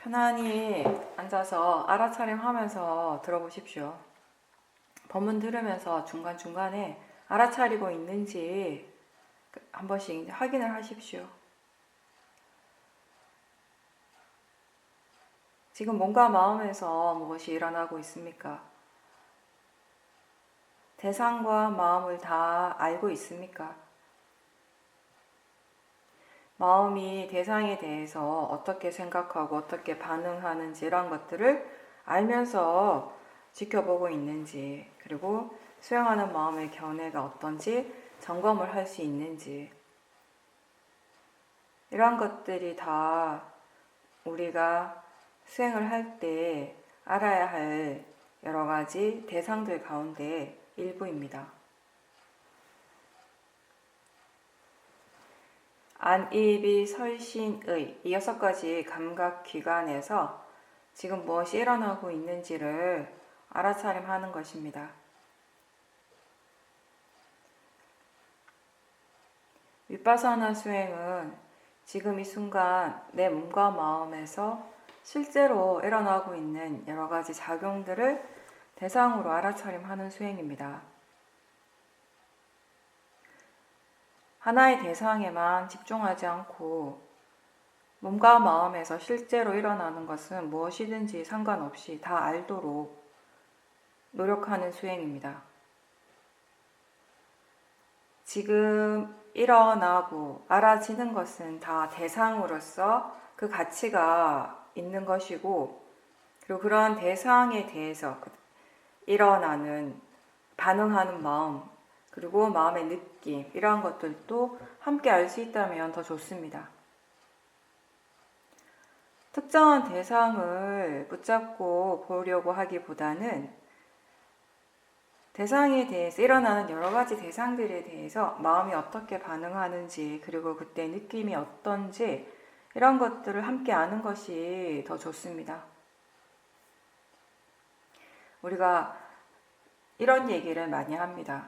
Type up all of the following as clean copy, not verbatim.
편안히 앉아서 알아차림하면서 들어보십시오. 법문 들으면서 중간중간에 알아차리고 있는지 한 번씩 확인을 하십시오. 지금 몸과 마음에서 무엇이 일어나고 있습니까? 대상과 마음을 다 알고 있습니까? 마음이 대상에 대해서 어떻게 생각하고 어떻게 반응하는지 이런 것들을 알면서 지켜보고 있는지, 그리고 수행하는 마음의 견해가 어떤지 점검을 할 수 있는지, 이러한 것들이 다 우리가 수행을 할 때 알아야 할 여러 가지 대상들 가운데 일부입니다. 안이비 설신의 이 6가지 감각기관에서 지금 무엇이 일어나고 있는지를 알아차림하는 것입니다. 윗바사나 수행은 지금 이 순간 내 몸과 마음에서 실제로 일어나고 있는 여러 가지 작용들을 대상으로 알아차림하는 수행입니다. 하나의 대상에만 집중하지 않고 몸과 마음에서 실제로 일어나는 것은 무엇이든지 상관없이 다 알도록 노력하는 수행입니다. 지금 일어나고 알아지는 것은 다 대상으로서 그 가치가 있는 것이고, 그리고 그러한 대상에 대해서 일어나는 반응하는 마음, 그리고 마음의 느낌, 이러한 것들도 함께 알 수 있다면 더 좋습니다. 특정한 대상을 붙잡고 보려고 하기보다는 대상에 대해서 일어나는 여러 가지 대상들에 대해서 마음이 어떻게 반응하는지, 그리고 그때 느낌이 어떤지, 이런 것들을 함께 아는 것이 더 좋습니다. 우리가 이런 얘기를 많이 합니다.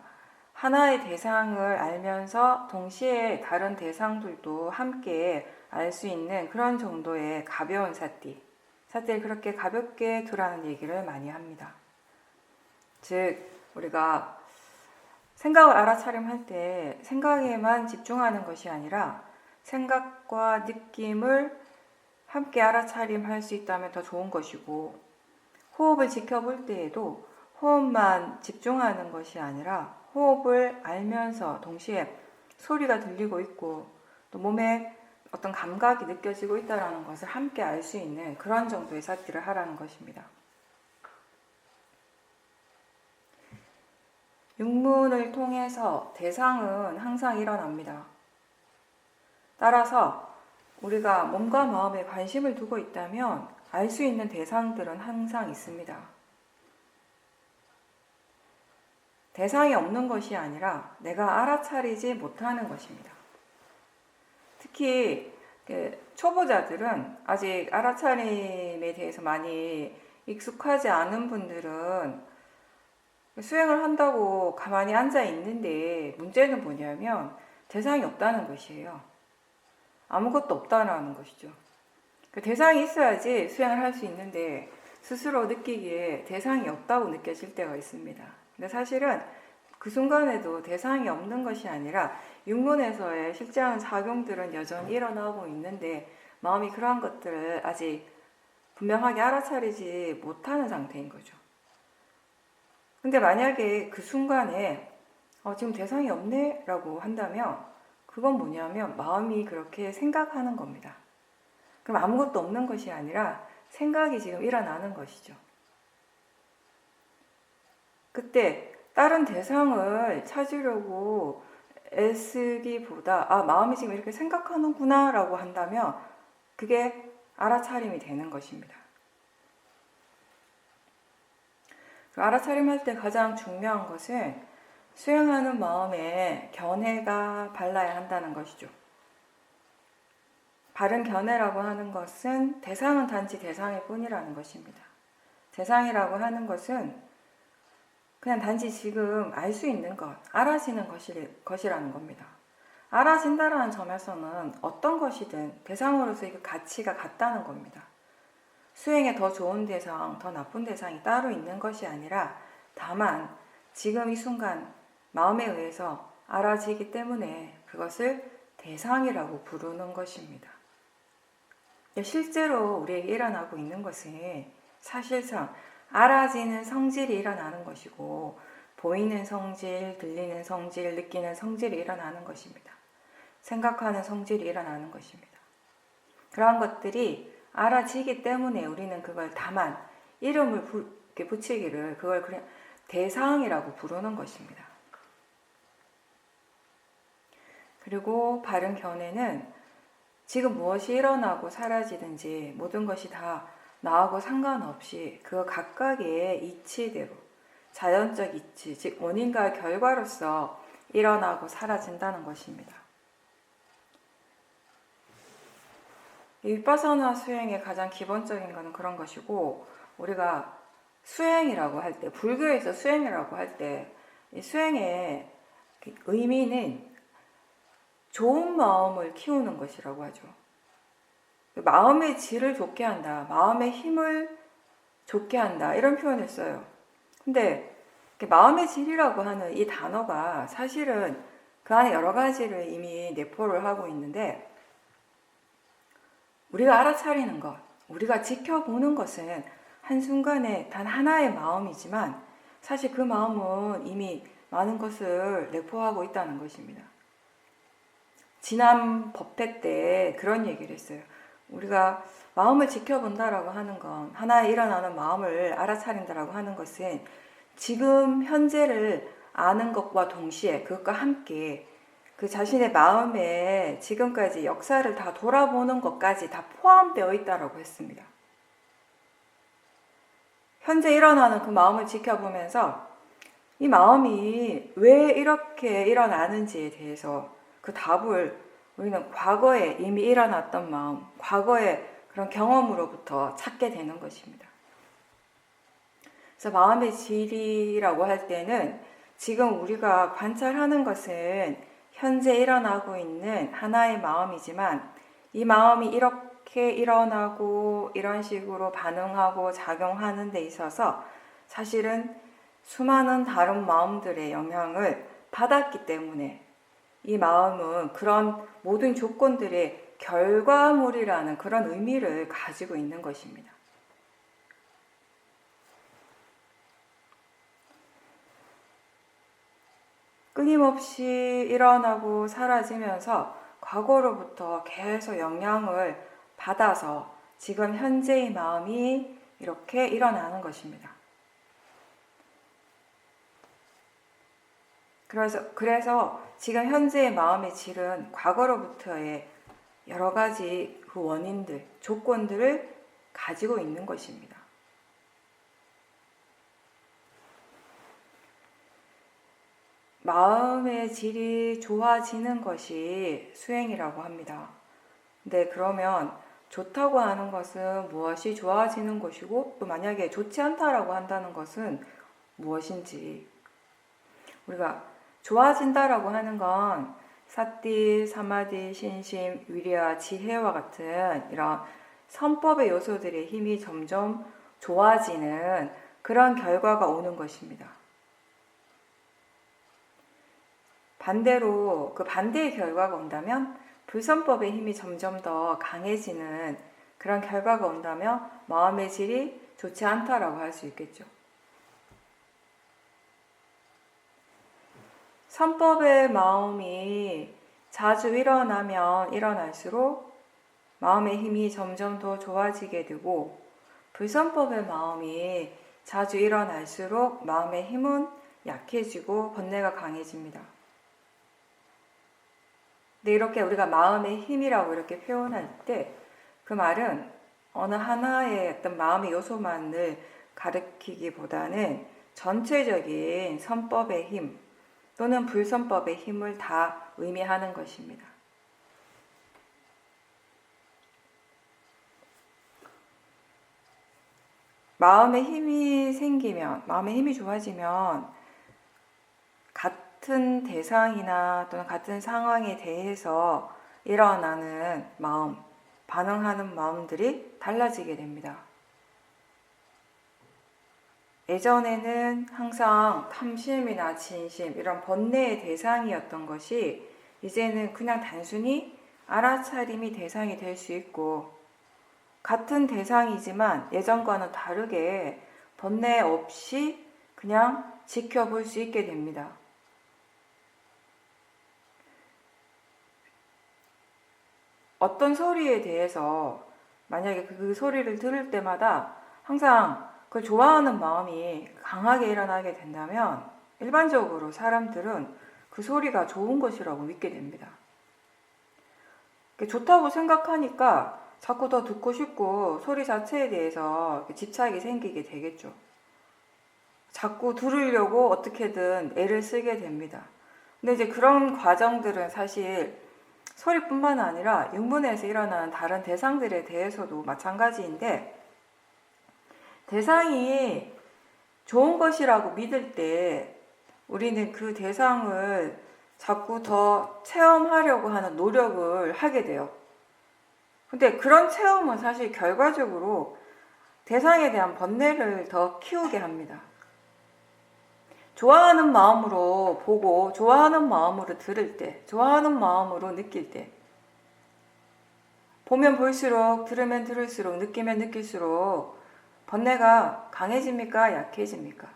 하나의 대상을 알면서 동시에 다른 대상들도 함께 알 수 있는 그런 정도의 가벼운 사띠를 그렇게 가볍게 두라는 얘기를 많이 합니다. 즉, 우리가 생각을 알아차림할 때 생각에만 집중하는 것이 아니라 생각과 느낌을 함께 알아차림할 수 있다면 더 좋은 것이고, 호흡을 지켜볼 때에도 호흡만 집중하는 것이 아니라 호흡을 알면서 동시에 소리가 들리고 있고 또 몸에 어떤 감각이 느껴지고 있다는 것을 함께 알 수 있는 그런 정도의 사티를 하라는 것입니다. 육문을 통해서 대상은 항상 일어납니다. 따라서 우리가 몸과 마음에 관심을 두고 있다면 알 수 있는 대상들은 항상 있습니다. 대상이 없는 것이 아니라 내가 알아차리지 못하는 것입니다. 특히 초보자들은 아직 알아차림에 대해서 많이 익숙하지 않은 분들은 수행을 한다고 가만히 앉아 있는데 문제는 뭐냐면 대상이 없다는 것이에요. 아무것도 없다는 것이죠. 대상이 있어야지 수행을 할 수 있는데 스스로 느끼기에 대상이 없다고 느껴질 때가 있습니다. 근데 사실은 그 순간에도 대상이 없는 것이 아니라 육문에서의 실제한 작용들은 여전히 일어나고 있는데 마음이 그러한 것들을 아직 분명하게 알아차리지 못하는 상태인 거죠. 근데 만약에 그 순간에 지금 대상이 없네 라고 한다면 그건 뭐냐면 마음이 그렇게 생각하는 겁니다. 그럼 아무것도 없는 것이 아니라 생각이 지금 일어나는 것이죠. 그때 다른 대상을 찾으려고 애쓰기보다 마음이 지금 이렇게 생각하는구나 라고 한다면 그게 알아차림이 되는 것입니다. 알아차림할 때 가장 중요한 것은 수행하는 마음에 견해가 발라야 한다는 것이죠. 바른 견해라고 하는 것은 대상은 단지 대상일 뿐이라는 것입니다. 대상이라고 하는 것은 그냥 단지 지금 알 수 있는 것, 알아지는 것이라는 겁니다. 알아진다라는 점에서는 어떤 것이든 대상으로서의 그 가치가 같다는 겁니다. 수행에 더 좋은 대상, 더 나쁜 대상이 따로 있는 것이 아니라 다만 지금 이 순간 마음에 의해서 알아지기 때문에 그것을 대상이라고 부르는 것입니다. 실제로 우리에게 일어나고 있는 것은 사실상 알아지는 성질이 일어나는 것이고 보이는 성질, 들리는 성질, 느끼는 성질이 일어나는 것입니다. 생각하는 성질이 일어나는 것입니다. 그러한 것들이 알아지기 때문에 우리는 그걸 다만 이름을 붙이기를 그걸 그냥 대상이라고 부르는 것입니다. 그리고 바른 견해는 지금 무엇이 일어나고 사라지든지 모든 것이 다 나하고 상관없이 그 각각의 이치대로 자연적 이치, 즉 원인과 결과로서 일어나고 사라진다는 것입니다. 윗바사나 수행의 가장 기본적인 것은 그런 것이고, 우리가 수행이라고 할 때, 불교에서 수행이라고 할 때 이 수행의 의미는 좋은 마음을 키우는 것이라고 하죠. 마음의 질을 좋게 한다, 마음의 힘을 좋게 한다, 이런 표현을 써요. 근데 마음의 질이라고 하는 이 단어가 사실은 그 안에 여러 가지를 이미 내포를 하고 있는데, 우리가 알아차리는 것, 우리가 지켜보는 것은 한순간에 단 하나의 마음이지만 사실 그 마음은 이미 많은 것을 내포하고 있다는 것입니다. 지난 법회 때 그런 얘기를 했어요. 우리가 마음을 지켜본다라고 하는 건, 하나에 일어나는 마음을 알아차린다라고 하는 것은 지금 현재를 아는 것과 동시에 그것과 함께 그 자신의 마음에 지금까지 역사를 다 돌아보는 것까지 다 포함되어 있다라고 했습니다. 현재 일어나는 그 마음을 지켜보면서 이 마음이 왜 이렇게 일어나는지에 대해서 그 답을 우리는 과거에 이미 일어났던 마음, 과거의 그런 경험으로부터 찾게 되는 것입니다. 그래서 마음의 질이라고 할 때는 지금 우리가 관찰하는 것은 현재 일어나고 있는 하나의 마음이지만 이 마음이 이렇게 일어나고 이런 식으로 반응하고 작용하는 데 있어서 사실은 수많은 다른 마음들의 영향을 받았기 때문에 이 마음은 그런 모든 조건들의 결과물이라는 그런 의미를 가지고 있는 것입니다. 끊임없이 일어나고 사라지면서 과거로부터 계속 영향을 받아서 지금 현재의 마음이 이렇게 일어나는 것입니다. 그래서 지금 현재의 마음의 질은 과거로부터의 여러 가지 그 원인들, 조건들을 가지고 있는 것입니다. 마음의 질이 좋아지는 것이 수행이라고 합니다. 근데 그러면 좋다고 하는 것은 무엇이 좋아지는 것이고 또 만약에 좋지 않다라고 한다는 것은 무엇인지, 우리가 좋아진다라고 하는 건 사띠, 사마디, 신심, 위리와 지혜와 같은 이런 선법의 요소들의 힘이 점점 좋아지는 그런 결과가 오는 것입니다. 반대로 그 반대의 결과가 온다면 불선법의 힘이 점점 더 강해지는 그런 결과가 온다면 마음의 질이 좋지 않다라고 할 수 있겠죠. 선법의 마음이 자주 일어나면 일어날수록 마음의 힘이 점점 더 좋아지게 되고, 불선법의 마음이 자주 일어날수록 마음의 힘은 약해지고 번뇌가 강해집니다. 근데 이렇게 우리가 마음의 힘이라고 이렇게 표현할 때 그 말은 어느 하나의 어떤 마음의 요소만을 가리키기보다는 전체적인 선법의 힘 또는 불선법의 힘을 다 의미하는 것입니다. 마음의 힘이 생기면, 마음의 힘이 좋아지면 같은 대상이나 또는 같은 상황에 대해서 일어나는 마음, 반응하는 마음들이 달라지게 됩니다. 예전에는 항상 탐심이나 진심, 이런 번뇌의 대상이었던 것이 이제는 그냥 단순히 알아차림이 대상이 될 수 있고, 같은 대상이지만 예전과는 다르게 번뇌 없이 그냥 지켜볼 수 있게 됩니다. 어떤 소리에 대해서 만약에 그 소리를 들을 때마다 항상 그걸 좋아하는 마음이 강하게 일어나게 된다면 일반적으로 사람들은 그 소리가 좋은 것이라고 믿게 됩니다. 좋다고 생각하니까 자꾸 더 듣고 싶고 소리 자체에 대해서 집착이 생기게 되겠죠. 자꾸 들으려고 어떻게든 애를 쓰게 됩니다. 근데 이제 그런 과정들은 사실 소리뿐만 아니라 육문에서 일어나는 다른 대상들에 대해서도 마찬가지인데, 대상이 좋은 것이라고 믿을 때 우리는 그 대상을 자꾸 더 체험하려고 하는 노력을 하게 돼요. 근데 그런 체험은 사실 결과적으로 대상에 대한 번뇌를 더 키우게 합니다. 좋아하는 마음으로 보고 좋아하는 마음으로 들을 때, 좋아하는 마음으로 느낄 때, 보면 볼수록, 들으면 들을수록, 느끼면 느낄수록 번뇌가 강해집니까? 약해집니까?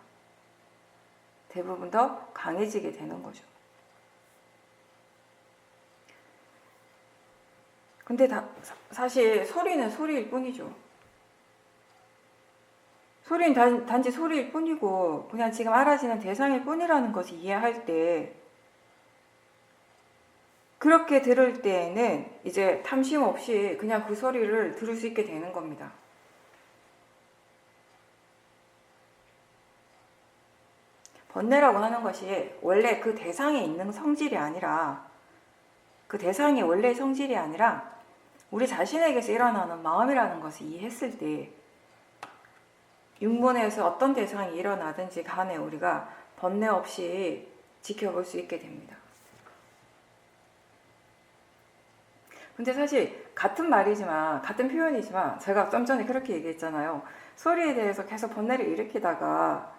대부분 더 강해지게 되는 거죠. 근데 사실 소리는 소리일 뿐이죠. 소리는 단지 소리일 뿐이고 그냥 지금 알아지는 대상일 뿐이라는 것을 이해할 때, 그렇게 들을 때에는 이제 탐심 없이 그냥 그 소리를 들을 수 있게 되는 겁니다. 번뇌라고 하는 것이 원래 그 대상에 있는 성질이 아니라, 그 대상이 원래 성질이 아니라 우리 자신에게서 일어나는 마음이라는 것을 이해했을 때, 육문에서 어떤 대상이 일어나든지 간에 우리가 번뇌 없이 지켜볼 수 있게 됩니다. 근데 사실 같은 말이지만, 같은 표현이지만 제가 좀 전에 그렇게 얘기했잖아요. 소리에 대해서 계속 번뇌를 일으키다가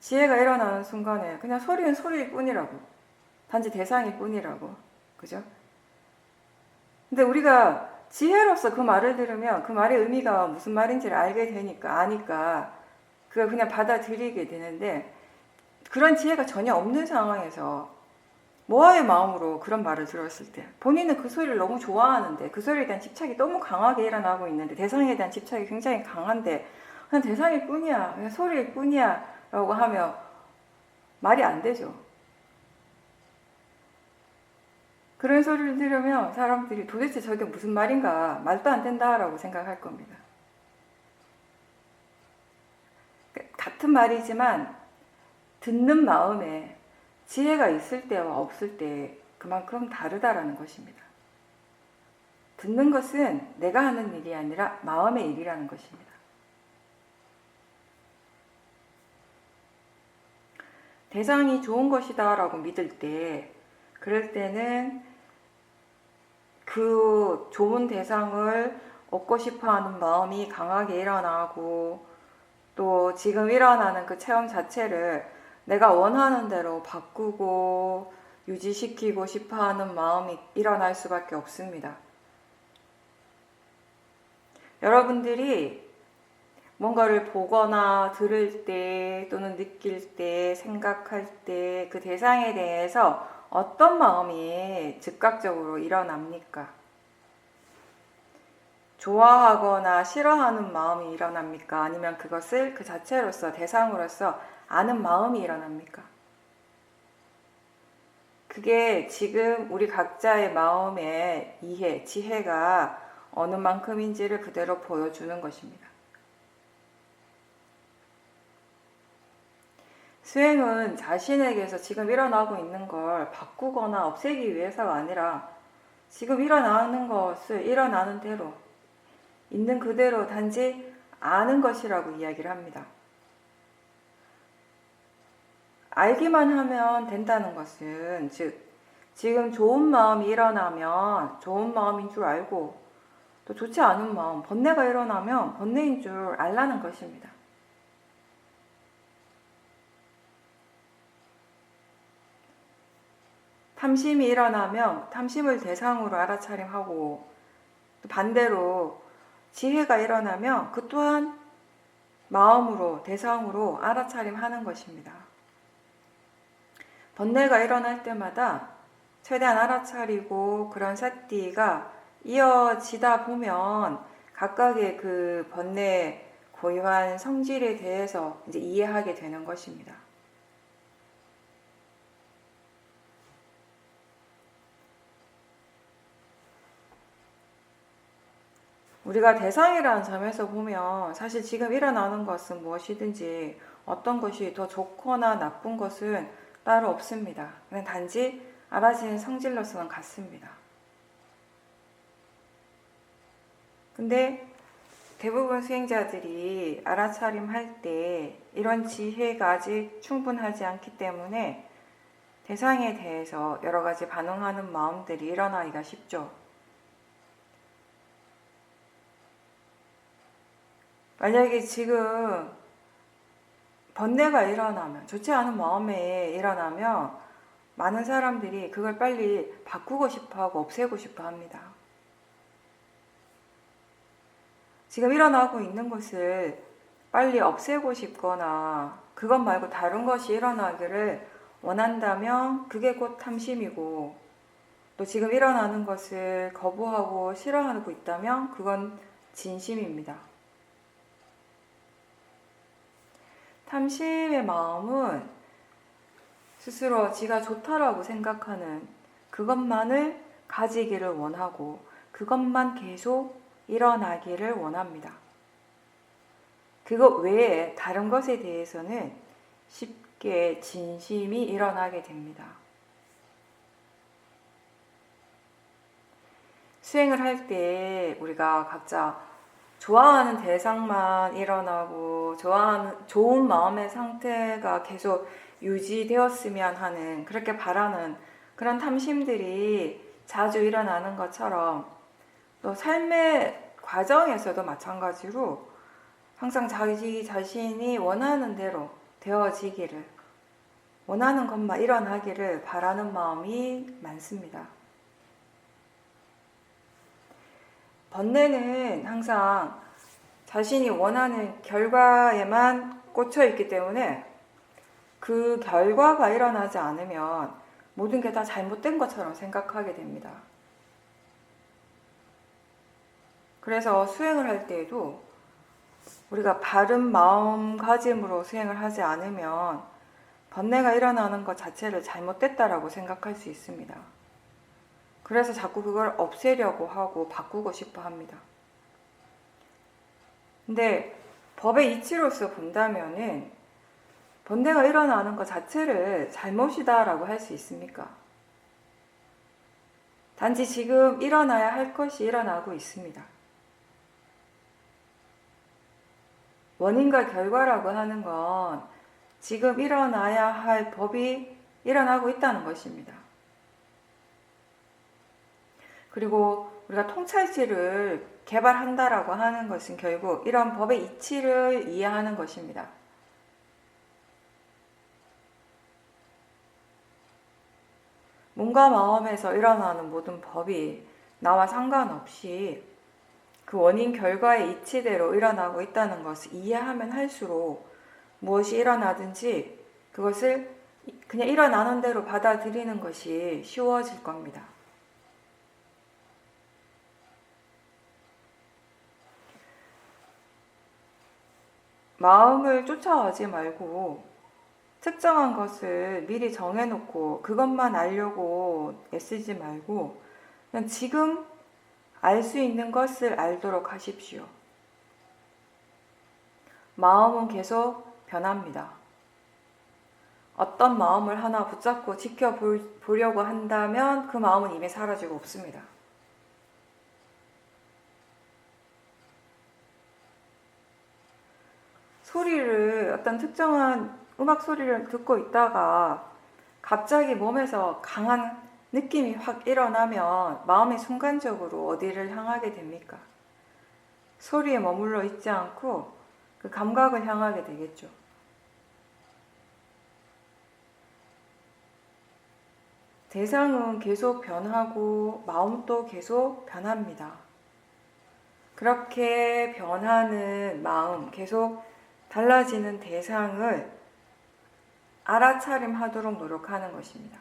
지혜가 일어나는 순간에 그냥 소리는 소리일 뿐이라고, 단지 대상일 뿐이라고, 그죠? 근데 우리가 지혜로서 그 말을 들으면 그 말의 의미가 무슨 말인지를 아니까 그걸 그냥 받아들이게 되는데, 그런 지혜가 전혀 없는 상황에서 모아의 마음으로 그런 말을 들었을 때, 본인은 그 소리를 너무 좋아하는데, 그 소리에 대한 집착이 너무 강하게 일어나고 있는데, 대상에 대한 집착이 굉장히 강한데, 그냥 대상일 뿐이야, 그냥 소리일 뿐이야 라고 하면 말이 안 되죠. 그런 소리를 들으면 사람들이 도대체 저게 무슨 말인가, 말도 안 된다라고 생각할 겁니다. 같은 말이지만 듣는 마음에 지혜가 있을 때와 없을 때 그만큼 다르다라는 것입니다. 듣는 것은 내가 하는 일이 아니라 마음의 일이라는 것입니다. 대상이 좋은 것이다 라고 믿을 때, 그럴 때는 그 좋은 대상을 얻고 싶어 하는 마음이 강하게 일어나고, 또 지금 일어나는 그 체험 자체를 내가 원하는 대로 바꾸고 유지시키고 싶어 하는 마음이 일어날 수밖에 없습니다. 여러분들이 뭔가를 보거나 들을 때 또는 느낄 때, 생각할 때 그 대상에 대해서 어떤 마음이 즉각적으로 일어납니까? 좋아하거나 싫어하는 마음이 일어납니까? 아니면 그것을 그 자체로서, 대상으로서 아는 마음이 일어납니까? 그게 지금 우리 각자의 마음의 이해, 지혜가 어느 만큼인지를 그대로 보여주는 것입니다. 수행은 자신에게서 지금 일어나고 있는 걸 바꾸거나 없애기 위해서가 아니라 지금 일어나는 것을 일어나는 대로, 있는 그대로 단지 아는 것이라고 이야기를 합니다. 알기만 하면 된다는 것은, 즉 지금 좋은 마음이 일어나면 좋은 마음인 줄 알고, 또 좋지 않은 마음, 번뇌가 일어나면 번뇌인 줄 알라는 것입니다. 탐심이 일어나면 탐심을 대상으로 알아차림하고, 또 반대로 지혜가 일어나면 그 또한 마음으로 대상으로 알아차림하는 것입니다. 번뇌가 일어날 때마다 최대한 알아차리고 그런 삿띠가 이어지다 보면 각각의 그 번뇌 고유한 성질에 대해서 이제 이해하게 되는 것입니다. 우리가 대상이라는 점에서 보면 사실 지금 일어나는 것은 무엇이든지 어떤 것이 더 좋거나 나쁜 것은 따로 없습니다. 그냥 단지 알아지는 성질로서는 같습니다. 근데 대부분 수행자들이 알아차림할 때 이런 지혜가 아직 충분하지 않기 때문에 대상에 대해서 여러 가지 반응하는 마음들이 일어나기가 쉽죠. 만약에 지금 번뇌가 일어나면, 좋지 않은 마음에 일어나면 많은 사람들이 그걸 빨리 바꾸고 싶어 하고 없애고 싶어 합니다. 지금 일어나고 있는 것을 빨리 없애고 싶거나 그것 말고 다른 것이 일어나기를 원한다면 그게 곧 탐심이고, 또 지금 일어나는 것을 거부하고 싫어하고 있다면 그건 진심입니다. 탐심의 마음은 스스로 지가 좋다라고 생각하는 그것만을 가지기를 원하고 그것만 계속 일어나기를 원합니다. 그것 외에 다른 것에 대해서는 쉽게 진심이 일어나게 됩니다. 수행을 할 때 우리가 각자 좋아하는 대상만 일어나고 좋은 마음의 상태가 계속 유지되었으면 하는, 그렇게 바라는 그런 탐심들이 자주 일어나는 것처럼, 또 삶의 과정에서도 마찬가지로 항상 자기 자신이 원하는 대로 되어지기를, 원하는 것만 일어나기를 바라는 마음이 많습니다. 번뇌는 항상 자신이 원하는 결과에만 꽂혀 있기 때문에 그 결과가 일어나지 않으면 모든 게 다 잘못된 것처럼 생각하게 됩니다. 그래서 수행을 할 때에도 우리가 바른 마음가짐으로 수행을 하지 않으면 번뇌가 일어나는 것 자체를 잘못됐다라고 생각할 수 있습니다. 그래서 자꾸 그걸 없애려고 하고 바꾸고 싶어 합니다. 근데 법의 이치로서 본다면은 번뇌가 일어나는 것 자체를 잘못이다라고 할 수 있습니까? 단지 지금 일어나야 할 것이 일어나고 있습니다. 원인과 결과라고 하는 건 지금 일어나야 할 법이 일어나고 있다는 것입니다. 그리고 우리가 통찰지를 개발한다라고 하는 것은 결국 이런 법의 이치를 이해하는 것입니다. 몸과 마음에서 일어나는 모든 법이 나와 상관없이 그 원인 결과의 이치대로 일어나고 있다는 것을 이해하면 할수록 무엇이 일어나든지 그것을 그냥 일어나는 대로 받아들이는 것이 쉬워질 겁니다. 마음을 쫓아가지 말고 특정한 것을 미리 정해놓고 그것만 알려고 애쓰지 말고 그냥 지금 알 수 있는 것을 알도록 하십시오. 마음은 계속 변합니다. 어떤 마음을 하나 붙잡고 지켜보려고 한다면 그 마음은 이미 사라지고 없습니다. 소리를, 어떤 특정한 음악 소리를 듣고 있다가 갑자기 몸에서 강한 느낌이 확 일어나면 마음이 순간적으로 어디를 향하게 됩니까? 소리에 머물러 있지 않고 그 감각을 향하게 되겠죠. 대상은 계속 변하고 마음도 계속 변합니다. 그렇게 변하는 마음, 계속 달라지는 대상을 알아차림하도록 노력하는 것입니다.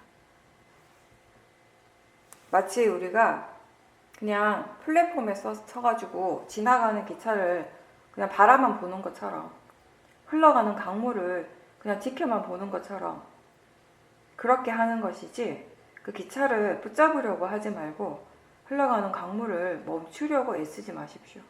마치 우리가 그냥 플랫폼에 서가지고 지나가는 기차를 그냥 바라만 보는 것처럼, 흘러가는 강물을 그냥 지켜만 보는 것처럼 그렇게 하는 것이지, 그 기차를 붙잡으려고 하지 말고 흘러가는 강물을 멈추려고 애쓰지 마십시오.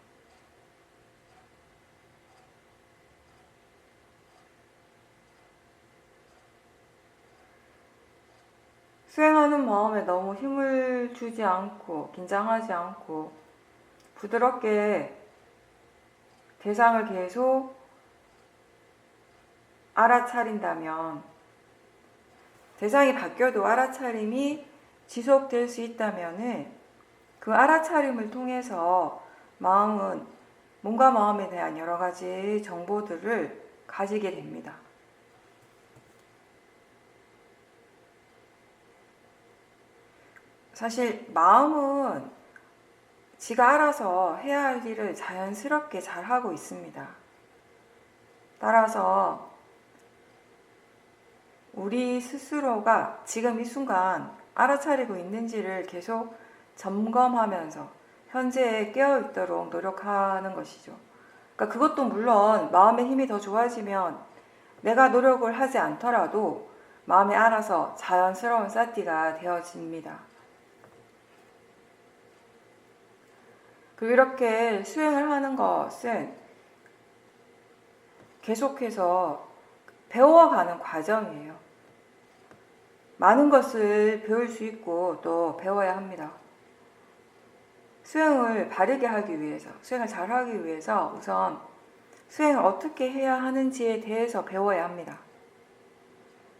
수행하는 마음에 너무 힘을 주지 않고 긴장하지 않고 부드럽게 대상을 계속 알아차린다면, 대상이 바뀌어도 알아차림이 지속될 수 있다면 그 알아차림을 통해서 마음은 몸과 마음에 대한 여러 가지 정보들을 가지게 됩니다. 사실 마음은 지가 알아서 해야 할 일을 자연스럽게 잘하고 있습니다. 따라서 우리 스스로가 지금 이 순간 알아차리고 있는지를 계속 점검하면서 현재에 깨어있도록 노력하는 것이죠. 그러니까 그것도 물론 마음의 힘이 더 좋아지면 내가 노력을 하지 않더라도 마음이 알아서 자연스러운 사띠가 되어집니다. 그리고 이렇게 수행을 하는 것은 계속해서 배워가는 과정이에요. 많은 것을 배울 수 있고 또 배워야 합니다. 수행을 바르게 하기 위해서, 수행을 잘 하기 위해서 우선 수행을 어떻게 해야 하는지에 대해서 배워야 합니다.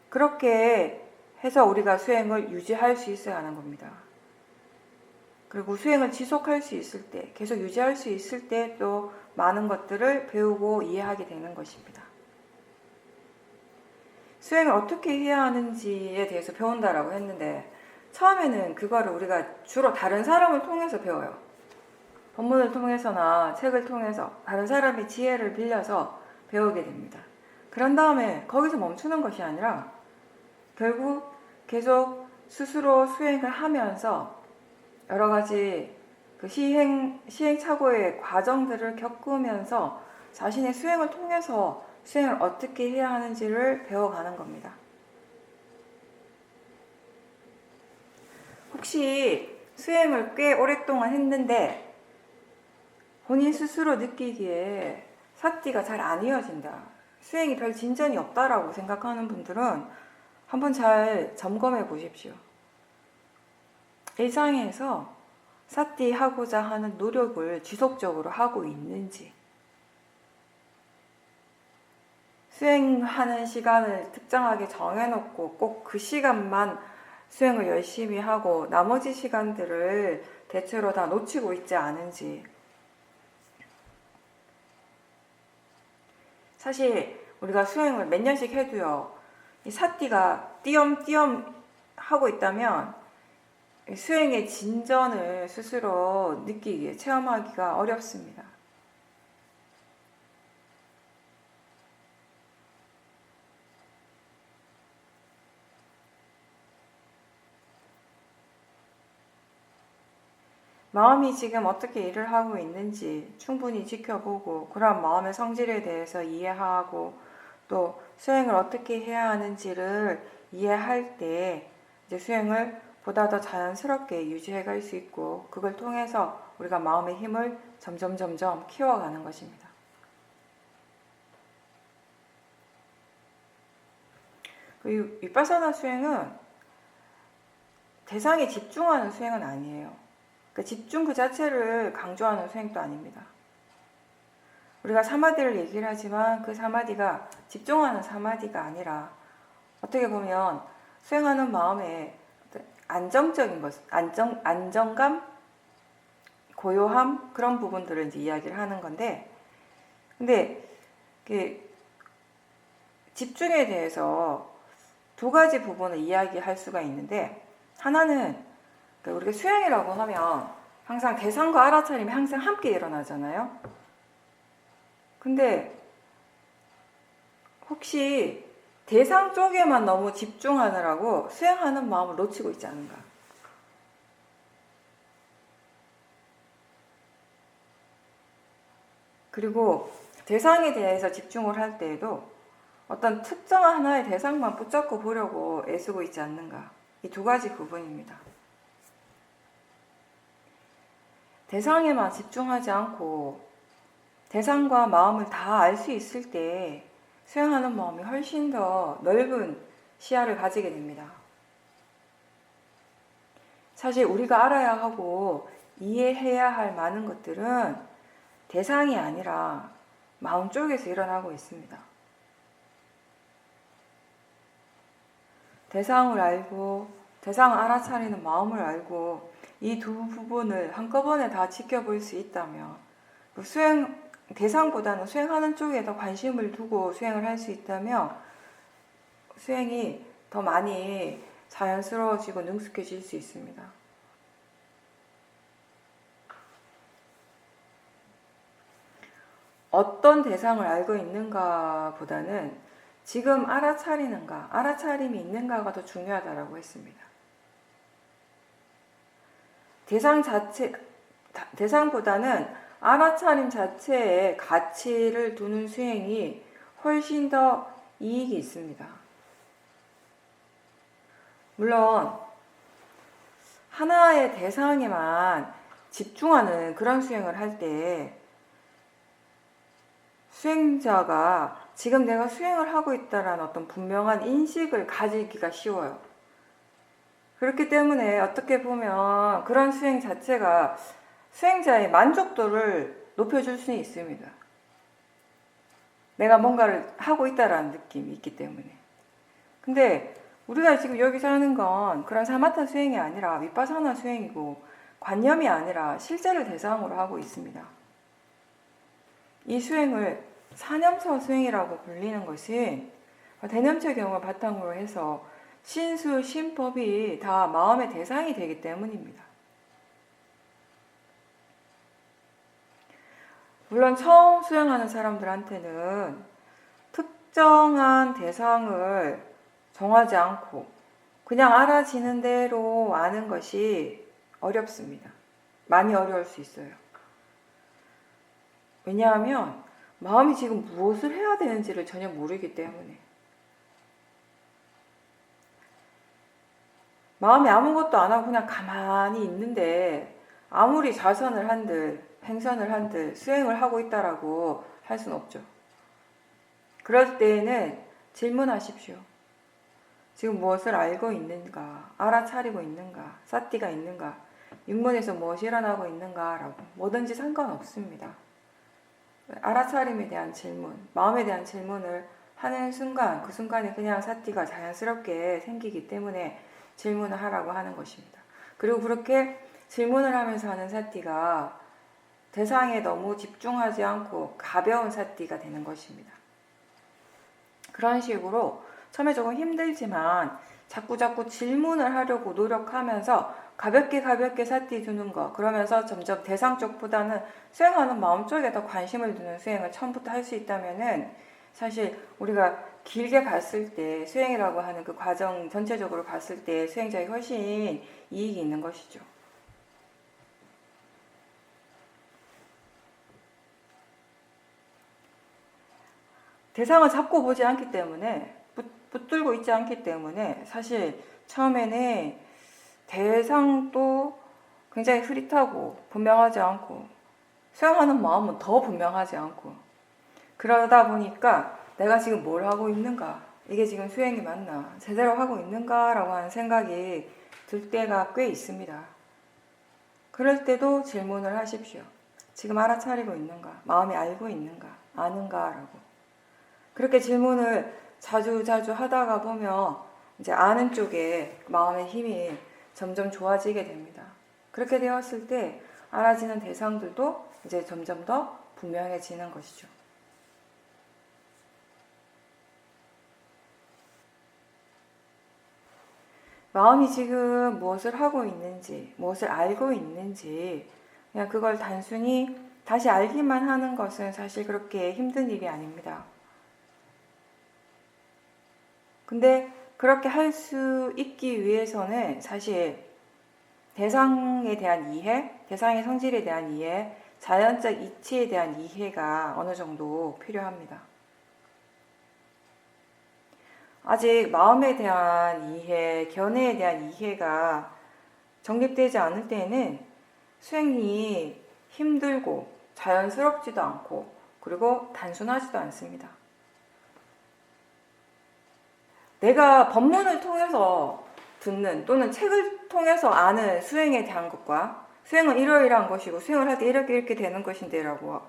그렇게 해서 우리가 수행을 유지할 수 있어야 하는 겁니다. 그리고 수행을 지속할 수 있을 때, 계속 유지할 수 있을 때 또 많은 것들을 배우고 이해하게 되는 것입니다. 수행을 어떻게 해야 하는지에 대해서 배운다라고 했는데, 처음에는 그거를 우리가 주로 다른 사람을 통해서 배워요. 본문을 통해서나 책을 통해서 다른 사람의 지혜를 빌려서 배우게 됩니다. 그런 다음에 거기서 멈추는 것이 아니라 결국 계속 스스로 수행을 하면서 여러 가지 그 시행착오의 과정들을 겪으면서 자신의 수행을 통해서 수행을 어떻게 해야 하는지를 배워가는 겁니다. 혹시 수행을 꽤 오랫동안 했는데 본인 스스로 느끼기에 사띠가 잘 안 이어진다, 수행이 별 진전이 없다라고 생각하는 분들은 한번 잘 점검해 보십시오. 일상에서 사띠 하고자 하는 노력을 지속적으로 하고 있는지, 수행하는 시간을 특정하게 정해놓고 꼭 그 시간만 수행을 열심히 하고 나머지 시간들을 대체로 다 놓치고 있지 않은지. 사실 우리가 수행을 몇 년씩 해도요, 이 사띠가 띄엄띄엄 하고 있다면 수행의 진전을 스스로 느끼기에, 체험하기가 어렵습니다. 마음이 지금 어떻게 일을 하고 있는지 충분히 지켜보고, 그런 마음의 성질에 대해서 이해하고 또 수행을 어떻게 해야 하는지를 이해할 때 이제 수행을 보다 더 자연스럽게 유지해 갈 수 있고, 그걸 통해서 우리가 마음의 힘을 점점 키워가는 것입니다. 그리고 위파사나 수행은 대상에 집중하는 수행은 아니에요. 그러니까 집중 그 자체를 강조하는 수행도 아닙니다. 우리가 사마디를 얘기를 하지만 그 사마디가 집중하는 사마디가 아니라 어떻게 보면 수행하는 마음에 안정적인 것, 안정감, 고요함, 그런 부분들을 이제 이야기를 하는 건데, 근데 집중에 대해서 두 가지 부분을 이야기할 수가 있는데, 하나는 그러니까 우리가 수행이라고 하면 항상 대상과 알아차림이 항상 함께 일어나잖아요. 근데 혹시 대상 쪽에만 너무 집중하느라고 수행하는 마음을 놓치고 있지 않은가? 그리고 대상에 대해서 집중을 할 때에도 어떤 특정한 하나의 대상만 붙잡고 보려고 애쓰고 있지 않는가? 이 두 가지 부분입니다. 대상에만 집중하지 않고 대상과 마음을 다 알 수 있을 때 수행하는 마음이 훨씬 더 넓은 시야를 가지게 됩니다. 사실 우리가 알아야 하고 이해해야 할 많은 것들은 대상이 아니라 마음 쪽에서 일어나고 있습니다. 대상을 알고 대상을 알아차리는 마음을 알고 이 두 부분을 한꺼번에 다 지켜볼 수 있다면 대상보다는 수행하는 쪽에 더 관심을 두고 수행을 할 수 있다면 수행이 더 많이 자연스러워지고 능숙해질 수 있습니다. 어떤 대상을 알고 있는가 보다는 지금 알아차리는가, 알아차림이 있는가가 더 중요하다고 했습니다. 대상보다는 알아차림 자체에 가치를 두는 수행이 훨씬 더 이익이 있습니다. 물론 하나의 대상에만 집중하는 그런 수행을 할 때 수행자가 지금 내가 수행을 하고 있다는 어떤 분명한 인식을 가지기가 쉬워요. 그렇기 때문에 어떻게 보면 그런 수행 자체가 수행자의 만족도를 높여줄 수 있습니다. 내가 뭔가를 하고 있다라는 느낌이 있기 때문에. 근데 우리가 지금 여기서 하는 건 그런 사마타 수행이 아니라 위파사나 수행이고 관념이 아니라 실제를 대상으로 하고 있습니다. 이 수행을 사념서 수행이라고 불리는 것은 대념체 경험을 바탕으로 해서 신수, 신법이 다 마음의 대상이 되기 때문입니다. 물론 처음 수행하는 사람들한테는 특정한 대상을 정하지 않고 그냥 알아지는 대로 아는 것이 어렵습니다. 많이 어려울 수 있어요. 왜냐하면 마음이 지금 무엇을 해야 되는지를 전혀 모르기 때문에. 마음이 아무것도 안 하고 그냥 가만히 있는데 아무리 자선을 한들 행선을 한들 수행을 하고 있다라고 할 수는 없죠. 그럴 때에는 질문하십시오. 지금 무엇을 알고 있는가? 알아차리고 있는가? 사띠가 있는가? 육문에서 무엇이 일어나고 있는가? 라고 뭐든지 상관없습니다. 알아차림에 대한 질문, 마음에 대한 질문을 하는 순간 그 순간에 그냥 사띠가 자연스럽게 생기기 때문에 질문을 하라고 하는 것입니다. 그리고 그렇게 질문을 하면서 하는 사띠가 대상에 너무 집중하지 않고 가벼운 사띠가 되는 것입니다. 그런 식으로 처음에 조금 힘들지만 자꾸 질문을 하려고 노력하면서 가볍게 사띠 두는 거, 그러면서 점점 대상 쪽보다는 수행하는 마음 쪽에 더 관심을 두는 수행을 처음부터 할 수 있다면은 사실 우리가 길게 봤을 때 수행이라고 하는 그 과정 전체적으로 봤을 때 수행자에 훨씬 이익이 있는 것이죠. 대상을 잡고 보지 않기 때문에 붙들고 있지 않기 때문에 사실 처음에는 대상도 굉장히 흐릿하고 분명하지 않고 수행하는 마음은 더 분명하지 않고 그러다 보니까 내가 지금 뭘 하고 있는가, 이게 지금 수행이 맞나, 제대로 하고 있는가 라고 하는 생각이 들 때가 꽤 있습니다. 그럴 때도 질문을 하십시오. 지금 알아차리고 있는가, 마음이 알고 있는가, 아는가 라고. 그렇게 질문을 자주 하다가 보면 이제 아는 쪽에 마음의 힘이 점점 좋아지게 됩니다. 그렇게 되었을 때 알아지는 대상들도 이제 점점 더 분명해지는 것이죠. 마음이 지금 무엇을 하고 있는지, 무엇을 알고 있는지, 그냥 그걸 단순히 다시 알기만 하는 것은 사실 그렇게 힘든 일이 아닙니다. 근데 그렇게 할 수 있기 위해서는 사실 대상에 대한 이해, 대상의 성질에 대한 이해, 자연적 이치에 대한 이해가 어느 정도 필요합니다. 아직 마음에 대한 이해, 견해에 대한 이해가 정립되지 않을 때는 수행이 힘들고 자연스럽지도 않고 그리고 단순하지도 않습니다. 내가 법문을 통해서 듣는 또는 책을 통해서 아는 수행에 대한 것과 수행은 이러이러한 것이고 수행을 할 때 이렇게 되는 것인데 라고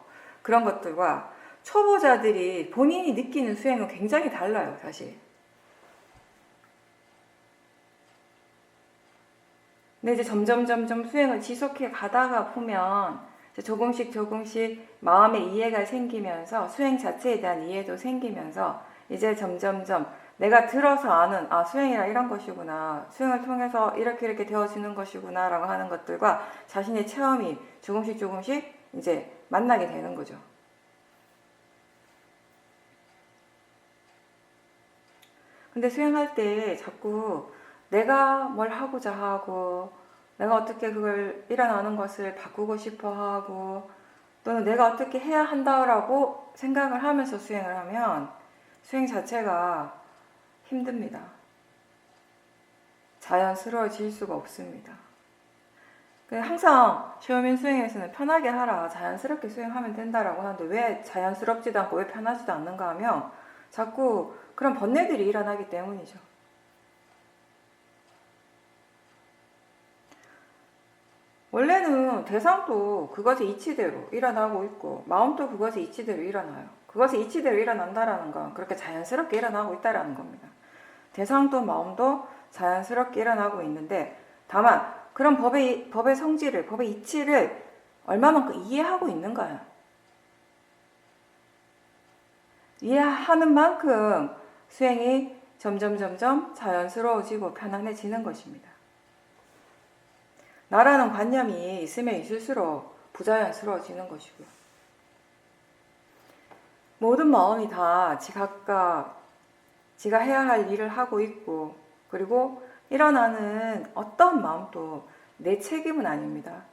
그런 것들과 초보자들이 본인이 느끼는 수행은 굉장히 달라요, 사실. 근데 이제 점점 수행을 지속해 가다가 보면 조금씩 마음의 이해가 생기면서 수행 자체에 대한 이해도 생기면서 이제 점점 내가 들어서 아는 수행이라 이런 것이구나, 수행을 통해서 이렇게 되어지는 것이구나 라고 하는 것들과 자신의 체험이 조금씩 이제 만나게 되는 거죠. 근데 수행할 때 자꾸 내가 뭘 하고자 하고 내가 어떻게 그걸 일어나는 것을 바꾸고 싶어 하고 또는 내가 어떻게 해야 한다라고 생각을 하면서 수행을 하면 수행 자체가 힘듭니다. 자연스러워질 수가 없습니다. 항상 쇼민 수행에서는 편하게 하라, 자연스럽게 수행하면 된다라고 하는데 왜 자연스럽지도 않고 왜 편하지도 않는가 하면 자꾸 그런 번뇌들이 일어나기 때문이죠. 원래는 대상도 그것의 이치대로 일어나고 있고 마음도 그것의 이치대로 일어나요. 그것의 이치대로 일어난다라는 건 그렇게 자연스럽게 일어나고 있다라는 겁니다. 대상도 마음도 자연스럽게 일어나고 있는데 다만 그런 법의 성질을, 법의 이치를 얼마만큼 이해하고 있는가요? 이해하는 만큼 수행이 점점 자연스러워지고 편안해지는 것입니다. 나라는 관념이 있으면 있을수록 부자연스러워지는 것이고요. 모든 마음이 다 지각각 지가 해야 할 일을 하고 있고 그리고 일어나는 어떤 마음도 내 책임은 아닙니다.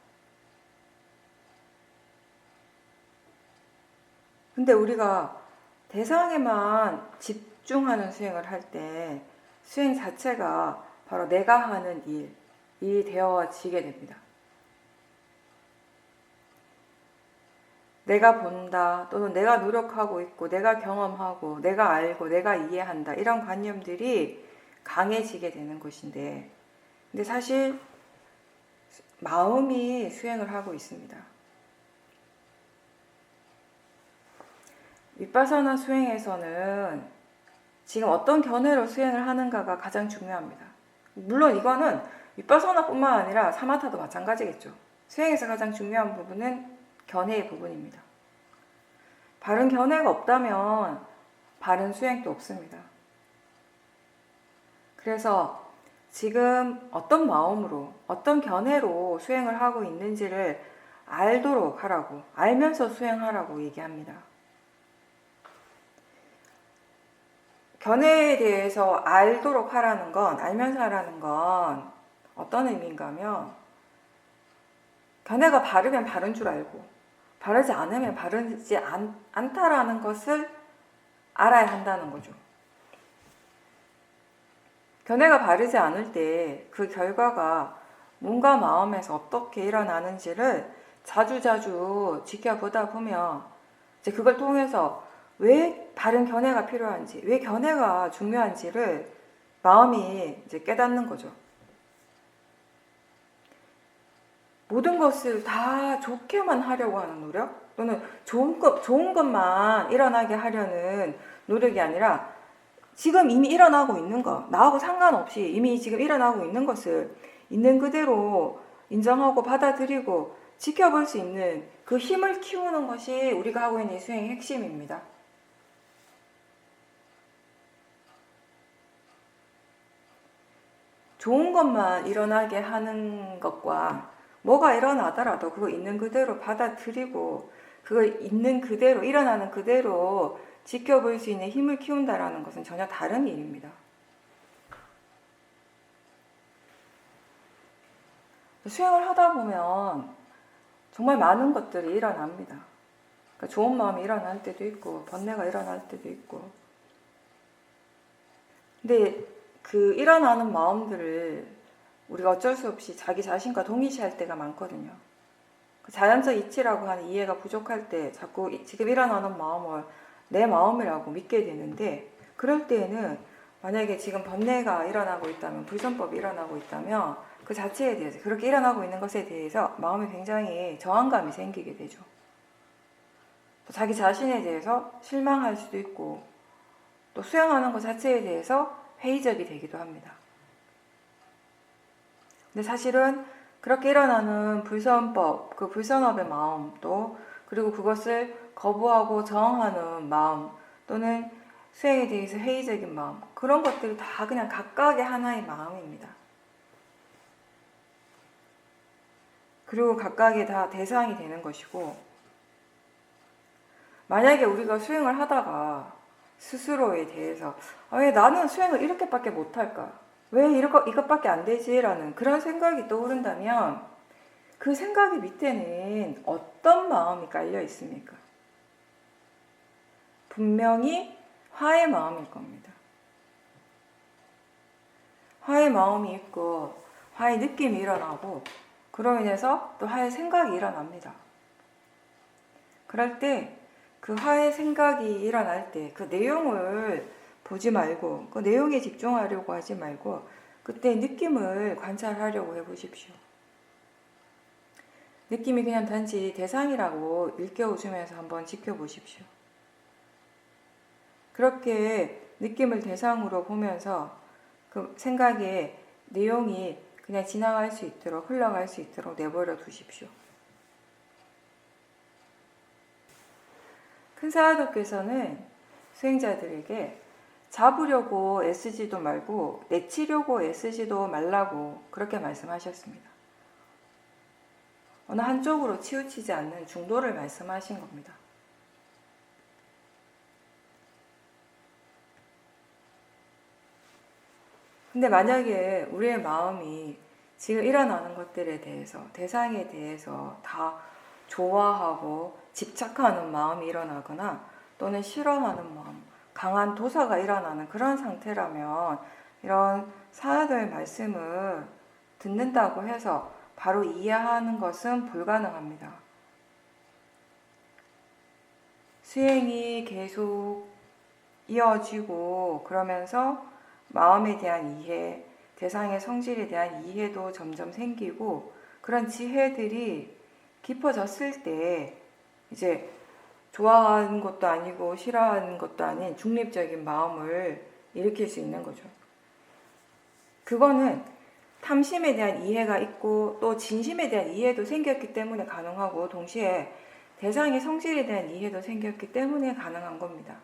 근데 우리가 대상에만 집중하는 수행을 할 때 수행 자체가 바로 내가 하는 일이 되어지게 됩니다. 내가 본다 또는 내가 노력하고 있고 내가 경험하고 내가 알고 내가 이해한다 이런 관념들이 강해지게 되는 것인데 근데 사실 마음이 수행을 하고 있습니다. 윗바사나 수행에서는 지금 어떤 견해로 수행을 하는가가 가장 중요합니다. 물론 이거는 윗바사나뿐만 아니라 사마타도 마찬가지겠죠. 수행에서 가장 중요한 부분은 견해의 부분입니다. 바른 견해가 없다면 바른 수행도 없습니다. 그래서 지금 어떤 마음으로 어떤 견해로 수행을 하고 있는지를 알도록 하라고, 알면서 수행하라고 얘기합니다. 견해에 대해서 알도록 하라는 건, 알면서 하라는 건 어떤 의미인가 하면 견해가 바르면 바른 줄 알고 바르지 않으면 바르지 않다라는 것을 알아야 한다는 거죠. 견해가 바르지 않을 때 그 결과가 몸과 마음에서 어떻게 일어나는지를 자주 지켜보다 보면 이제 그걸 통해서 왜 바른 견해가 필요한지, 왜 견해가 중요한지를 마음이 이제 깨닫는 거죠. 모든 것을 다 좋게만 하려고 하는 노력 또는 좋은 것만 일어나게 하려는 노력이 아니라 지금 이미 일어나고 있는 것, 나하고 상관없이 이미 지금 일어나고 있는 것을 있는 그대로 인정하고 받아들이고 지켜볼 수 있는 그 힘을 키우는 것이 우리가 하고 있는 수행의 핵심입니다. 좋은 것만 일어나게 하는 것과 뭐가 일어나더라도 그거 있는 그대로 받아들이고 그걸 있는 그대로 일어나는 그대로 지켜볼 수 있는 힘을 키운다라는 것은 전혀 다른 일입니다. 수행을 하다 보면 정말 많은 것들이 일어납니다. 그러니까 좋은 마음이 일어날 때도 있고 번뇌가 일어날 때도 있고. 근데 그 일어나는 마음들을 우리가 어쩔 수 없이 자기 자신과 동일시할 때가 많거든요. 그 자연적 이치라고 하는 이해가 부족할 때 자꾸 지금 일어나는 마음을 내 마음이라고 믿게 되는데, 그럴 때에는 만약에 지금 번뇌가 일어나고 있다면, 불선법이 일어나고 있다면 그 자체에 대해서, 그렇게 일어나고 있는 것에 대해서 마음에 굉장히 저항감이 생기게 되죠. 또 자기 자신에 대해서 실망할 수도 있고, 또 수행하는 것 자체에 대해서 회의적이 되기도 합니다. 근데 사실은 그렇게 일어나는 불선법, 그 불선업의 마음도, 그리고 그것을 거부하고 저항하는 마음, 또는 수행에 대해서 회의적인 마음, 그런 것들이 다 그냥 각각의 하나의 마음입니다. 그리고 각각의 다 대상이 되는 것이고, 만약에 우리가 수행을 하다가 스스로에 대해서 왜 나는 수행을 이렇게밖에 못할까? 왜 이것밖에 안 되지? 라는 그런 생각이 떠오른다면 그 생각의 밑에는 어떤 마음이 깔려 있습니까? 분명히 화의 마음일 겁니다. 화의 마음이 있고 화의 느낌이 일어나고, 그로 인해서 또 화의 생각이 일어납니다. 그럴 때 그 화의 생각이 일어날 때 그 내용을 보지 말고, 그 내용에 집중하려고 하지 말고 그때 느낌을 관찰하려고 해보십시오. 느낌이 그냥 단지 대상이라고 일깨워주면서 한번 지켜보십시오. 그렇게 느낌을 대상으로 보면서 그 생각의 내용이 그냥 지나갈 수 있도록, 흘러갈 수 있도록 내버려 두십시오. 큰 사화도께서는 수행자들에게 잡으려고 애쓰지도 말고 내치려고 애쓰지도 말라고 그렇게 말씀하셨습니다. 어느 한쪽으로 치우치지 않는 중도를 말씀하신 겁니다. 근데 만약에 우리의 마음이 지금 일어나는 것들에 대해서, 대상에 대해서 다 좋아하고 집착하는 마음이 일어나거나, 또는 싫어하는 마음, 강한 도사가 일어나는 그런 상태라면 이런 사야될 말씀을 듣는다고 해서 바로 이해하는 것은 불가능합니다. 수행이 계속 이어지고, 그러면서 마음에 대한 이해, 대상의 성질에 대한 이해도 점점 생기고, 그런 지혜들이 깊어졌을 때 이제 좋아하는 것도 아니고 싫어하는 것도 아닌 중립적인 마음을 일으킬 수 있는 거죠. 그거는 탐심에 대한 이해가 있고 또 진심에 대한 이해도 생겼기 때문에 가능하고, 동시에 대상의 성질에 대한 이해도 생겼기 때문에 가능한 겁니다.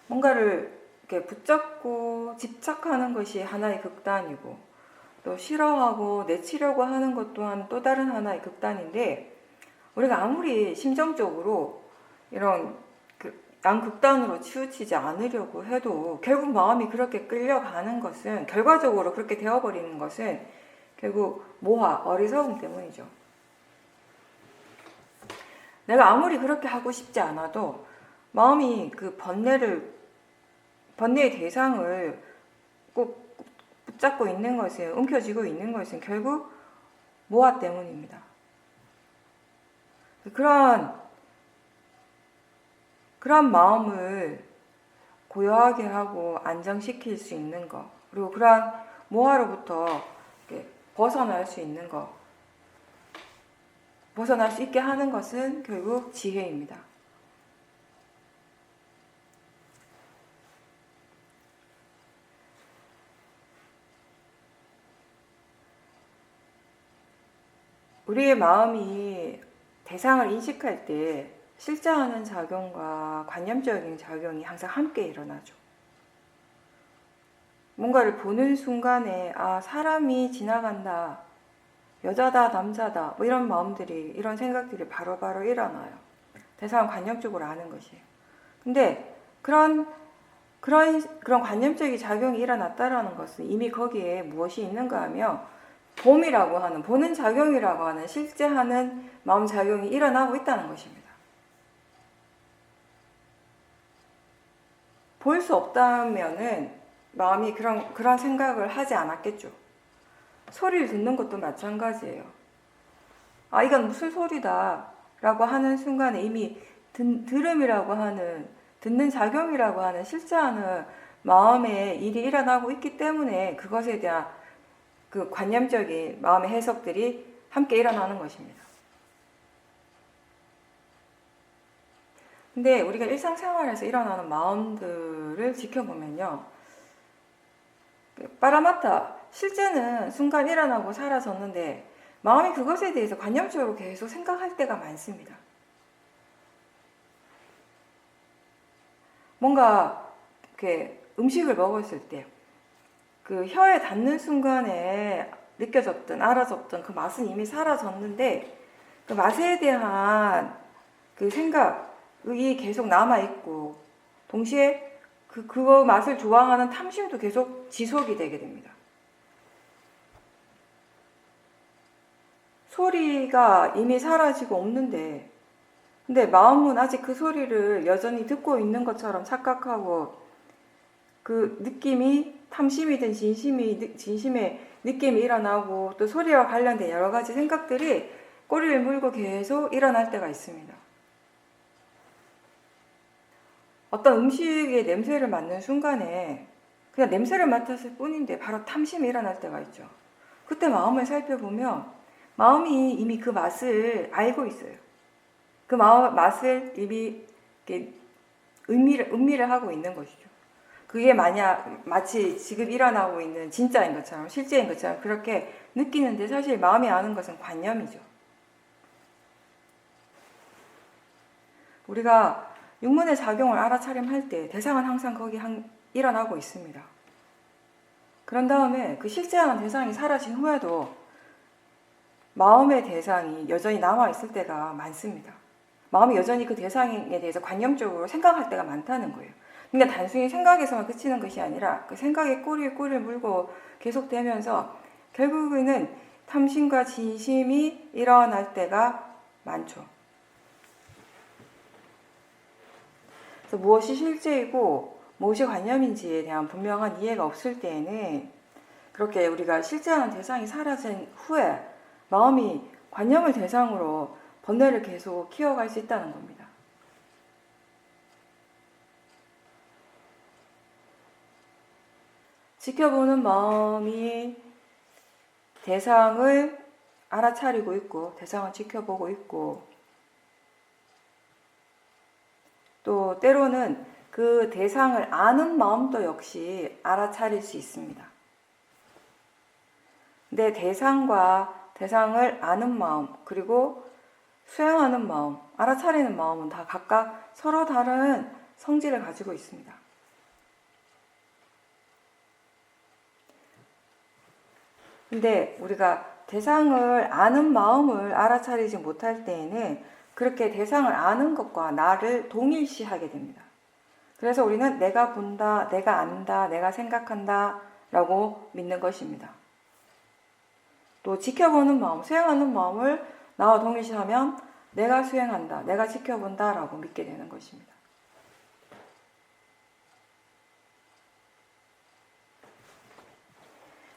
뭔가를 이렇게 붙잡고 집착하는 것이 하나의 극단이고, 또 싫어하고 내치려고 하는 것 또한 또 다른 하나의 극단인데, 우리가 아무리 심정적으로 이런 양극단으로 치우치지 않으려고 해도 결국 마음이 그렇게 끌려가는 것은, 결과적으로 그렇게 되어버리는 것은 결국 모하, 어리석음 때문이죠. 내가 아무리 그렇게 하고 싶지 않아도 마음이 그 번뇌의 대상을 꼭 붙잡고 있는 것은, 움켜쥐고 있는 것은 결국 모하 때문입니다. 그런 마음을 고요하게 하고 안정시킬 수 있는 것, 그리고 그러한 모하로부터 벗어날 수 있는 것, 벗어날 수 있게 하는 것은 결국 지혜입니다. 우리의 마음이 대상을 인식할 때 실제하는 작용과 관념적인 작용이 항상 함께 일어나죠. 뭔가를 보는 순간에 아, 사람이 지나간다. 여자다, 남자다. 뭐 이런 마음들이, 이런 생각들이 바로바로 일어나요. 대상을 관념적으로 아는 것이에요. 근데 그런 관념적인 작용이 일어났다라는 것은 이미 거기에 무엇이 있는가 하면 봄이라고 하는, 보는 작용이라고 하는, 실제 하는 마음 작용이 일어나고 있다는 것입니다. 볼 수 없다면은 마음이 그런 생각을 하지 않았겠죠. 소리를 듣는 것도 마찬가지예요. 아, 이건 무슨 소리다 라고 하는 순간에 이미 들음이라고 하는, 듣는 작용이라고 하는 실제 하는 마음의 일이 일어나고 있기 때문에 그것에 대한 그 관념적인 마음의 해석들이 함께 일어나는 것입니다. 근데 우리가 일상생활에서 일어나는 마음들을 지켜보면요. 빠라마타, 실제는 순간 일어나고 사라졌는데 마음이 그것에 대해서 관념적으로 계속 생각할 때가 많습니다. 뭔가 이렇게 음식을 먹었을 때 그 혀에 닿는 순간에 느껴졌던, 알아졌던 그 맛은 이미 사라졌는데 그 맛에 대한 그 생각이 계속 남아있고 동시에 그 맛을 좋아하는 탐심도 계속 지속이 되게 됩니다. 소리가 이미 사라지고 없는데 근데 마음은 아직 그 소리를 여전히 듣고 있는 것처럼 착각하고 그 느낌이 탐심이든 진심의 느낌이 일어나고 또 소리와 관련된 여러 가지 생각들이 꼬리를 물고 계속 일어날 때가 있습니다. 어떤 음식의 냄새를 맡는 순간에 그냥 냄새를 맡았을 뿐인데 바로 탐심이 일어날 때가 있죠. 그때 마음을 살펴보면 마음이 이미 그 맛을 알고 있어요. 그 맛을 이미 음미를 하고 있는 것이죠. 그게 마치 지금 일어나고 있는 진짜인 것처럼, 실제인 것처럼 그렇게 느끼는데 사실 마음이 아는 것은 관념이죠. 우리가 육문의 작용을 알아차림할 때 대상은 항상 거기 일어나고 있습니다. 그런 다음에 그 실제하는 대상이 사라진 후에도 마음의 대상이 여전히 남아있을 때가 많습니다. 마음이 여전히 그 대상에 대해서 관념적으로 생각할 때가 많다는 거예요. 그러니까 단순히 생각에서만 그치는 것이 아니라 그 생각에 꼬리를 물고 계속되면서 결국에는 탐심과 진심이 일어날 때가 많죠. 그래서 무엇이 실제이고 무엇이 관념인지에 대한 분명한 이해가 없을 때에는 그렇게 우리가 실제하는 대상이 사라진 후에 마음이 관념을 대상으로 번뇌를 계속 키워갈 수 있다는 겁니다. 지켜보는 마음이 대상을 알아차리고 있고 대상을 지켜보고 있고 또 때로는 그 대상을 아는 마음도 역시 알아차릴 수 있습니다. 내 대상과 대상을 아는 마음 그리고 수행하는 마음, 알아차리는 마음은 다 각각 서로 다른 성질을 가지고 있습니다. 근데 우리가 대상을 아는 마음을 알아차리지 못할 때에는 그렇게 대상을 아는 것과 나를 동일시하게 됩니다. 그래서 우리는 내가 본다, 내가 안다, 내가 생각한다 라고 믿는 것입니다. 또 지켜보는 마음, 수행하는 마음을 나와 동일시하면 내가 수행한다, 내가 지켜본다 라고 믿게 되는 것입니다.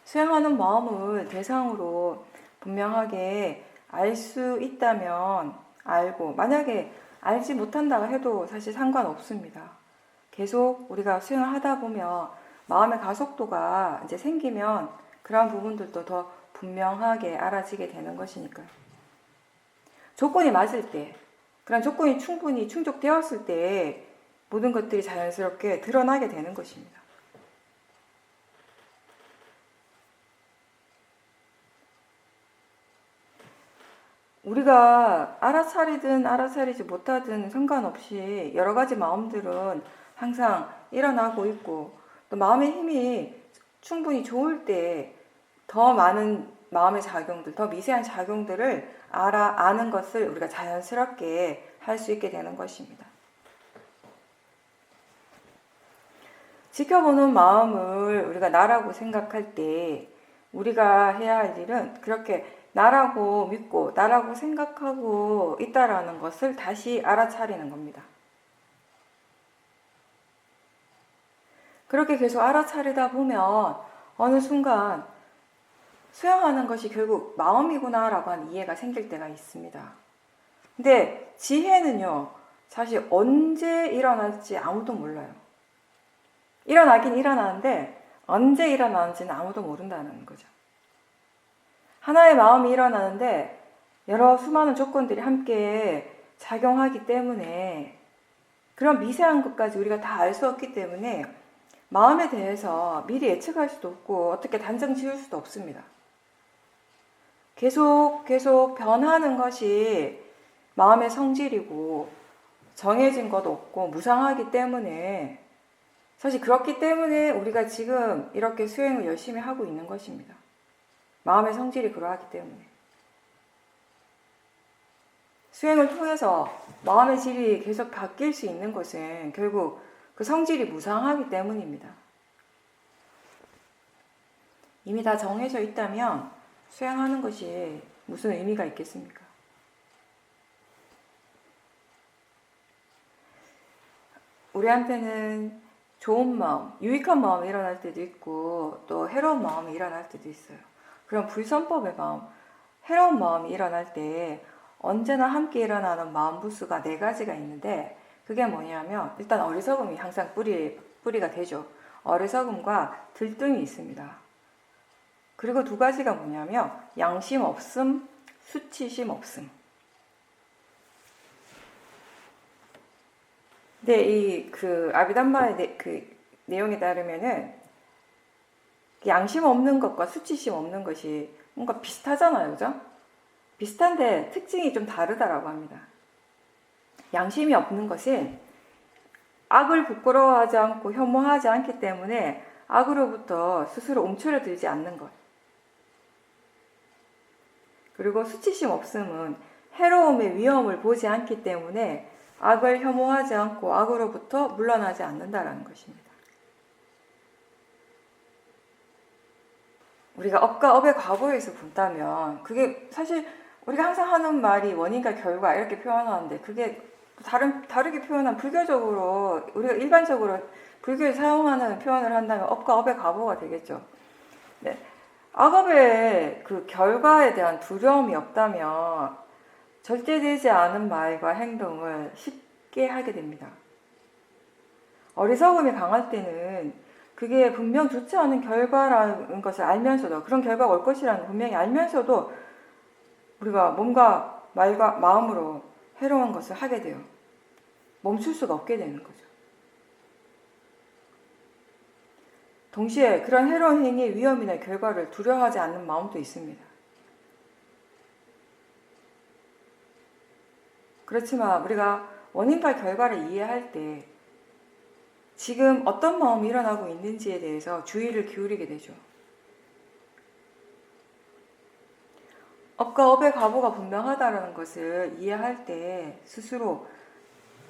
수행하는 마음을 대상으로 분명하게 알 수 있다면 알고 만약에 알지 못한다고 해도 사실 상관없습니다. 계속 우리가 수행을 하다 보면 마음의 가속도가 이제 생기면 그러한 부분들도 더 분명하게 알아지게 되는 것이니까요. 조건이 맞을 때, 그런 조건이 충분히 충족되었을 때 모든 것들이 자연스럽게 드러나게 되는 것입니다. 우리가 알아차리든 알아차리지 못하든 상관없이 여러 가지 마음들은 항상 일어나고 있고 또 마음의 힘이 충분히 좋을 때 더 많은 마음의 작용들, 더 미세한 작용들을 아는 것을 우리가 자연스럽게 할 수 있게 되는 것입니다. 지켜보는 마음을 우리가 나라고 생각할 때 우리가 해야 할 일은 그렇게 나라고 믿고 나라고 생각하고 있다라는 것을 다시 알아차리는 겁니다. 그렇게 계속 알아차리다 보면 어느 순간 수행하는 것이 결국 마음이구나 라고 하는 이해가 생길 때가 있습니다. 근데 지혜는요, 사실 언제 일어날지 아무도 몰라요. 일어나긴 일어나는데 언제 일어나는지는 아무도 모른다는 거죠. 하나의 마음이 일어나는데 여러 수많은 조건들이 함께 작용하기 때문에 그런 미세한 것까지 우리가 다 알 수 없기 때문에 마음에 대해서 미리 예측할 수도 없고 어떻게 단정 지을 수도 없습니다. 계속 변하는 것이 마음의 성질이고 정해진 것 없고 무상하기 때문에 사실 그렇기 때문에 우리가 지금 이렇게 수행을 열심히 하고 있는 것입니다. 마음의 성질이 그러하기 때문에. 수행을 통해서 마음의 질이 계속 바뀔 수 있는 것은 결국 그 성질이 무상하기 때문입니다. 이미 다 정해져 있다면 수행하는 것이 무슨 의미가 있겠습니까? 우리한테는 좋은 마음, 유익한 마음이 일어날 때도 있고 또 해로운 마음이 일어날 때도 있어요. 그런 불선법의 마음, 해로운 마음이 일어날 때 언제나 함께 일어나는 마음 부수가 4가지가 있는데 그게 뭐냐면 일단 어리석음이 항상 뿌리가 되죠. 어리석음과 들뜸이 있습니다. 그리고 2가지가 뭐냐면 양심 없음, 수치심 없음. 근데 이 아비담마의 내용에 따르면은 양심 없는 것과 수치심 없는 것이 뭔가 비슷하잖아요, 그죠? 비슷한데 특징이 좀 다르다라고 합니다. 양심이 없는 것은 악을 부끄러워하지 않고 혐오하지 않기 때문에 악으로부터 스스로 움츠러들지 않는 것. 그리고 수치심 없음은 해로움의 위험을 보지 않기 때문에 악을 혐오하지 않고 악으로부터 물러나지 않는다라는 것입니다. 우리가 업과 업의 과거에서 본다면 그게 사실 우리가 항상 하는 말이 원인과 결과 이렇게 표현하는데 그게 다르게 표현한 불교적으로 우리가 일반적으로 불교에 사용하는 표현을 한다면 업과 업의 과보가 되겠죠. 네. 악업의 그 결과에 대한 두려움이 없다면 절대 되지 않은 말과 행동을 쉽게 하게 됩니다. 어리석음이 강할 때는 그게 분명 좋지 않은 결과라는 것을 알면서도 그런 결과가 올 것이라는 걸 분명히 알면서도 우리가 몸과 말과 마음으로 해로운 것을 하게 돼요. 멈출 수가 없게 되는 거죠. 동시에 그런 해로운 행위의 위험이나 결과를 두려워하지 않는 마음도 있습니다. 그렇지만 우리가 원인과 결과를 이해할 때 지금 어떤 마음이 일어나고 있는지에 대해서 주의를 기울이게 되죠. 업과 업의 과보가 분명하다는 것을 이해할 때 스스로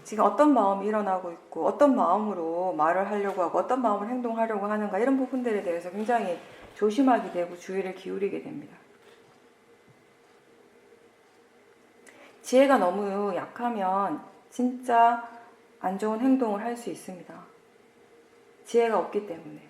지금 어떤 마음이 일어나고 있고 어떤 마음으로 말을 하려고 하고 어떤 마음으로 행동하려고 하는가 이런 부분들에 대해서 굉장히 조심하게 되고 주의를 기울이게 됩니다. 지혜가 너무 약하면 진짜 안 좋은 행동을 할 수 있습니다. 지혜가 없기 때문에.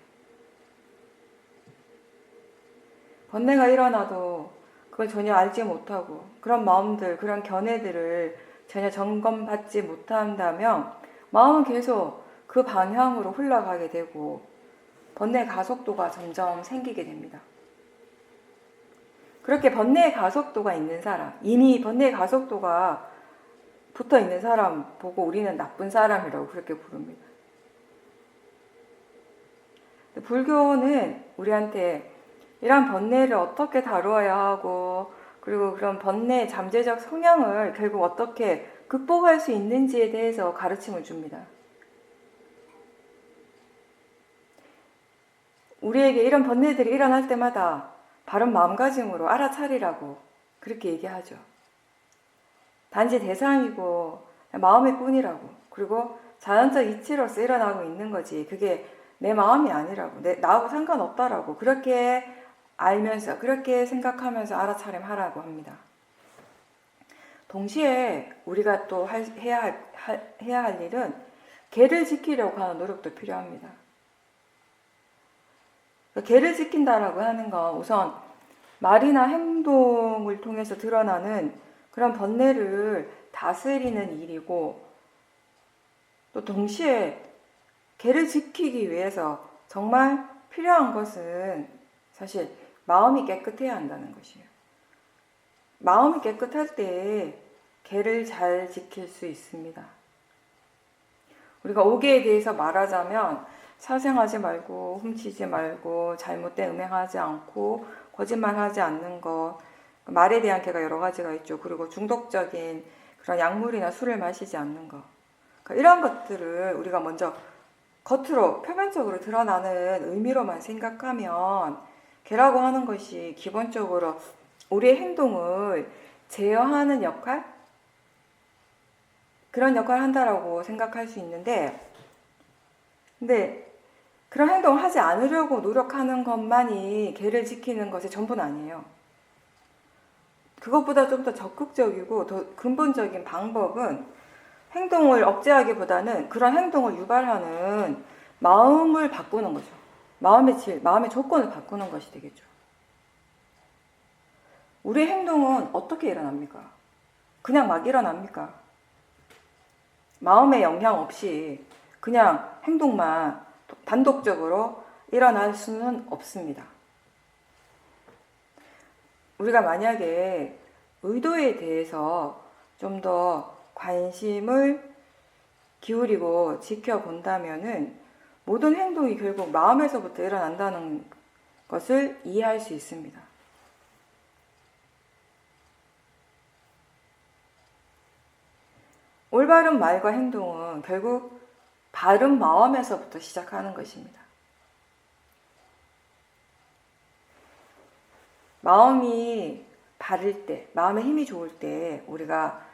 번뇌가 일어나도 그걸 전혀 알지 못하고 그런 마음들, 그런 견해들을 전혀 점검받지 못한다면 마음은 계속 그 방향으로 흘러가게 되고 번뇌의 가속도가 점점 생기게 됩니다. 그렇게 번뇌의 가속도가 있는 사람, 이미 번뇌의 가속도가 붙어 있는 사람 보고 우리는 나쁜 사람이라고 그렇게 부릅니다. 불교는 우리한테 이런 번뇌를 어떻게 다루어야 하고 그리고 그런 번뇌의 잠재적 성향을 결국 어떻게 극복할 수 있는지에 대해서 가르침을 줍니다. 우리에게 이런 번뇌들이 일어날 때마다 바른 마음가짐으로 알아차리라고 그렇게 얘기하죠. 단지 대상이고 마음의 뿐이라고. 그리고 자연적 이치로서 일어나고 있는 거지. 그게 내 마음이 아니라고. 나하고 상관없다라고. 그렇게 알면서, 그렇게 생각하면서 알아차림하라고 합니다. 동시에 우리가 또 해야 할 일은 계를 지키려고 하는 노력도 필요합니다. 계를 지킨다라고 하는 건 우선 말이나 행동을 통해서 드러나는 그런 번뇌를 다스리는 일이고, 또 동시에 계를 지키기 위해서 정말 필요한 것은 사실 마음이 깨끗해야 한다는 것이에요. 마음이 깨끗할 때 계를 잘 지킬 수 있습니다. 우리가 오계에 대해서 말하자면 살생하지 말고, 훔치지 말고, 잘못된 음행하지 않고, 거짓말하지 않는 것, 말에 대한 계가 여러 가지가 있죠. 그리고 중독적인 그런 약물이나 술을 마시지 않는 것. 그러니까 이런 것들을 우리가 먼저 겉으로 표면적으로 드러나는 의미로만 생각하면 계라고 하는 것이 기본적으로 우리의 행동을 제어하는 역할? 그런 역할을 한다라고 생각할 수 있는데, 근데 그런 행동을 하지 않으려고 노력하는 것만이 계를 지키는 것의 전부는 아니에요. 그것보다 좀 더 적극적이고 더 근본적인 방법은 행동을 억제하기보다는 그런 행동을 유발하는 마음을 바꾸는 거죠. 마음의 질, 마음의 조건을 바꾸는 것이 되겠죠. 우리의 행동은 어떻게 일어납니까? 그냥 막 일어납니까? 마음의 영향 없이 그냥 행동만 단독적으로 일어날 수는 없습니다. 우리가 만약에 의도에 대해서 좀 더 관심을 기울이고 지켜본다면은 모든 행동이 결국 마음에서부터 일어난다는 것을 이해할 수 있습니다. 올바른 말과 행동은 결국 바른 마음에서부터 시작하는 것입니다. 마음이 바를 때, 마음의 힘이 좋을 때 우리가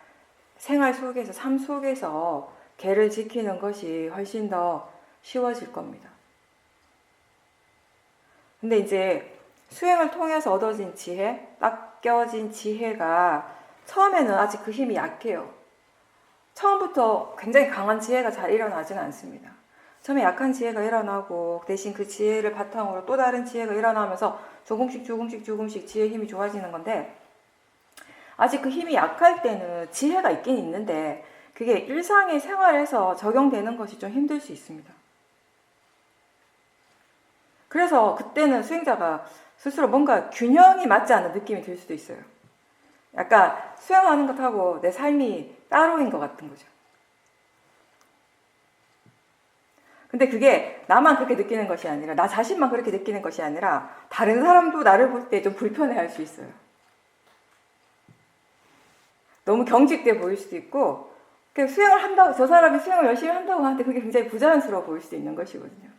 생활 속에서, 삶 속에서 계를 지키는 것이 훨씬 더 쉬워질 겁니다. 근데 이제 수행을 통해서 얻어진 지혜, 닦여진 지혜가 처음에는 아직 그 힘이 약해요. 처음부터 굉장히 강한 지혜가 잘 일어나지는 않습니다. 처음에 약한 지혜가 일어나고 대신 그 지혜를 바탕으로 또 다른 지혜가 일어나면서 조금씩 지혜의 힘이 좋아지는 건데, 아직 그 힘이 약할 때는 지혜가 있긴 있는데 그게 일상의 생활에서 적용되는 것이 좀 힘들 수 있습니다. 그래서 그때는 수행자가 스스로 뭔가 균형이 맞지 않는 느낌이 들 수도 있어요. 약간 수행하는 것하고 내 삶이 따로인 것 같은 거죠. 근데 그게 나만 그렇게 느끼는 것이 아니라, 나 자신만 그렇게 느끼는 것이 아니라 다른 사람도 나를 볼 때 좀 불편해할 수 있어요. 너무 경직돼 보일 수도 있고, 수행을 한다고, 저 사람이 수행을 열심히 한다고 하는데 그게 굉장히 부자연스러워 보일 수도 있는 것이거든요.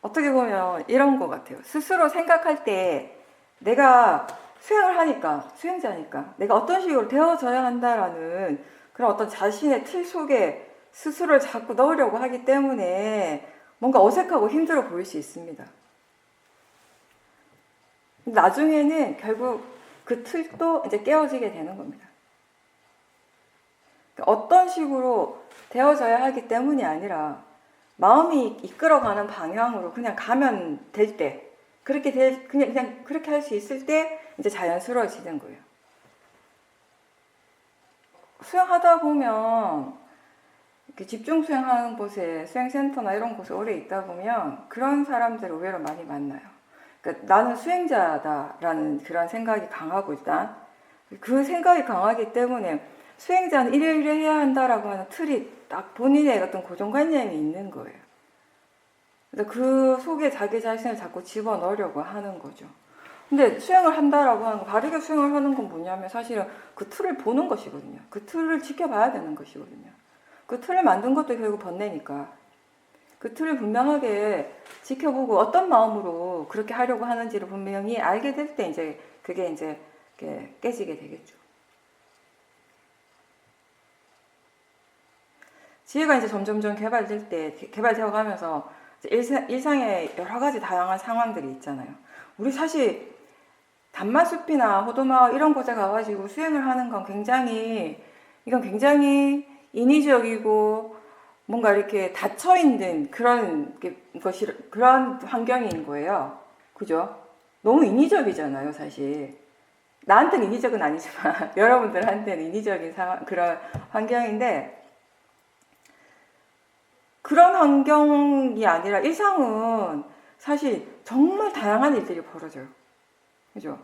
어떻게 보면 이런 것 같아요. 스스로 생각할 때 내가 수행을 하니까, 수행자니까 내가 어떤 식으로 되어져야 한다라는 그런 어떤 자신의 틀 속에 스스로를 자꾸 넣으려고 하기 때문에 뭔가 어색하고 힘들어 보일 수 있습니다. 나중에는 결국 그 틀도 이제 깨어지게 되는 겁니다. 어떤 식으로 되어져야 하기 때문이 아니라 마음이 이끌어가는 방향으로 그냥 가면 될 때, 그냥 그렇게 할 수 있을 때 이제 자연스러워지는 거예요. 수행하다 보면 이렇게 집중 수행하는 곳에, 수행센터나 이런 곳에 오래 있다 보면 그런 사람들을 의외로 많이 만나요. 그러니까 나는 수행자다라는 그런 생각이 강하고, 일단 그 생각이 강하기 때문에 수행자는 이래 해야 한다라고 하는 틀이 딱 본인의 어떤 고정관념이 있는 거예요. 그래서 그 속에 자기 자신을 자꾸 집어넣으려고 하는 거죠. 근데 수행을 한다라고 하는 거, 바르게 수행을 하는 건 뭐냐면 사실은 그 틀을 보는 것이거든요. 그 틀을 지켜봐야 되는 것이거든요. 그 틀을 만든 것도 결국 번뇌니까. 그 틀을 분명하게 지켜보고 어떤 마음으로 그렇게 하려고 하는지를 분명히 알게 될 때 이제 그게 이제 깨지게 되겠죠. 지혜가 이제 점점점 개발되어 가면서 일상에 여러 가지 다양한 상황들이 있잖아요. 우리 사실 단마숲이나 호도마을 이런 곳에 가가지고 수행을 하는 건 이건 굉장히 인위적이고 뭔가 이렇게 닫혀있는 그런 환경인 거예요. 그죠? 너무 인위적이잖아요, 사실. 나한테는 인위적은 아니지만, 여러분들한테는 인위적인 그런 환경인데, 그런 환경이 아니라 일상은 사실 정말 다양한 일들이 벌어져요. 그죠?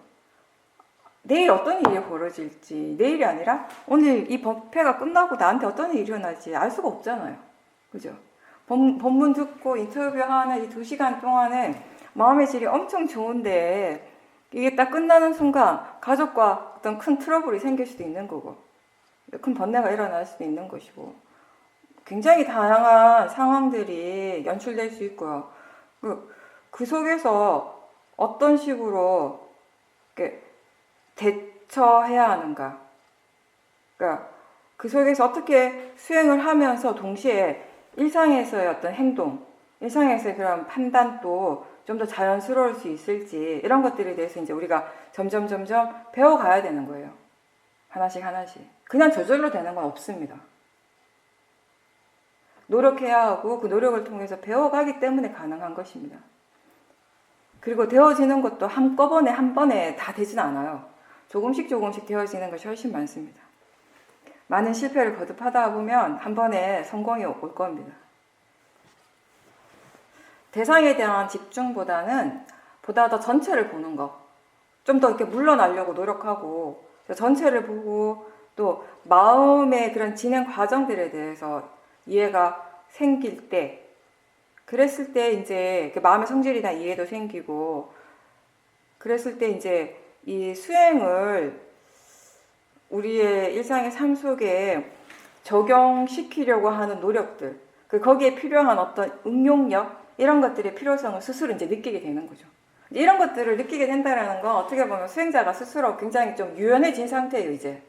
내일 어떤 일이 벌어질지, 내일이 아니라 오늘 이 법회가 끝나고 나한테 어떤 일이 일어날지 알 수가 없잖아요. 그죠? 법문 듣고 인터뷰하는 이 2시간 동안은 마음의 질이 엄청 좋은데 이게 딱 끝나는 순간 가족과 어떤 큰 트러블이 생길 수도 있는 거고, 큰 번뇌가 일어날 수도 있는 것이고, 굉장히 다양한 상황들이 연출될 수 있고요. 그 속에서 어떤 식으로 대처해야 하는가. 그러니까 그 속에서 어떻게 수행을 하면서 동시에 일상에서의 어떤 행동, 일상에서의 그런 판단도 좀 더 자연스러울 수 있을지, 이런 것들에 대해서 이제 우리가 점점 배워가야 되는 거예요. 하나씩. 그냥 저절로 되는 건 없습니다. 노력해야 하고 그 노력을 통해서 배워가기 때문에 가능한 것입니다. 그리고 되어지는 것도 한꺼번에 한 번에 다 되진 않아요. 조금씩 되어지는 것이 훨씬 많습니다. 많은 실패를 거듭하다 보면 한 번에 성공이 올 겁니다. 대상에 대한 집중보다는 보다 더 전체를 보는 것. 좀 더 이렇게 물러나려고 노력하고 전체를 보고 또 마음의 그런 진행 과정들에 대해서 이해가 생길 때, 그랬을 때 이제 마음의 성질이나 이해도 생기고, 그랬을 때 이제 이 수행을 우리의 일상의 삶 속에 적용시키려고 하는 노력들, 거기에 필요한 어떤 응용력, 이런 것들의 필요성을 스스로 이제 느끼게 되는 거죠. 이런 것들을 느끼게 된다는 건 어떻게 보면 수행자가 스스로 굉장히 좀 유연해진 상태예요, 이제.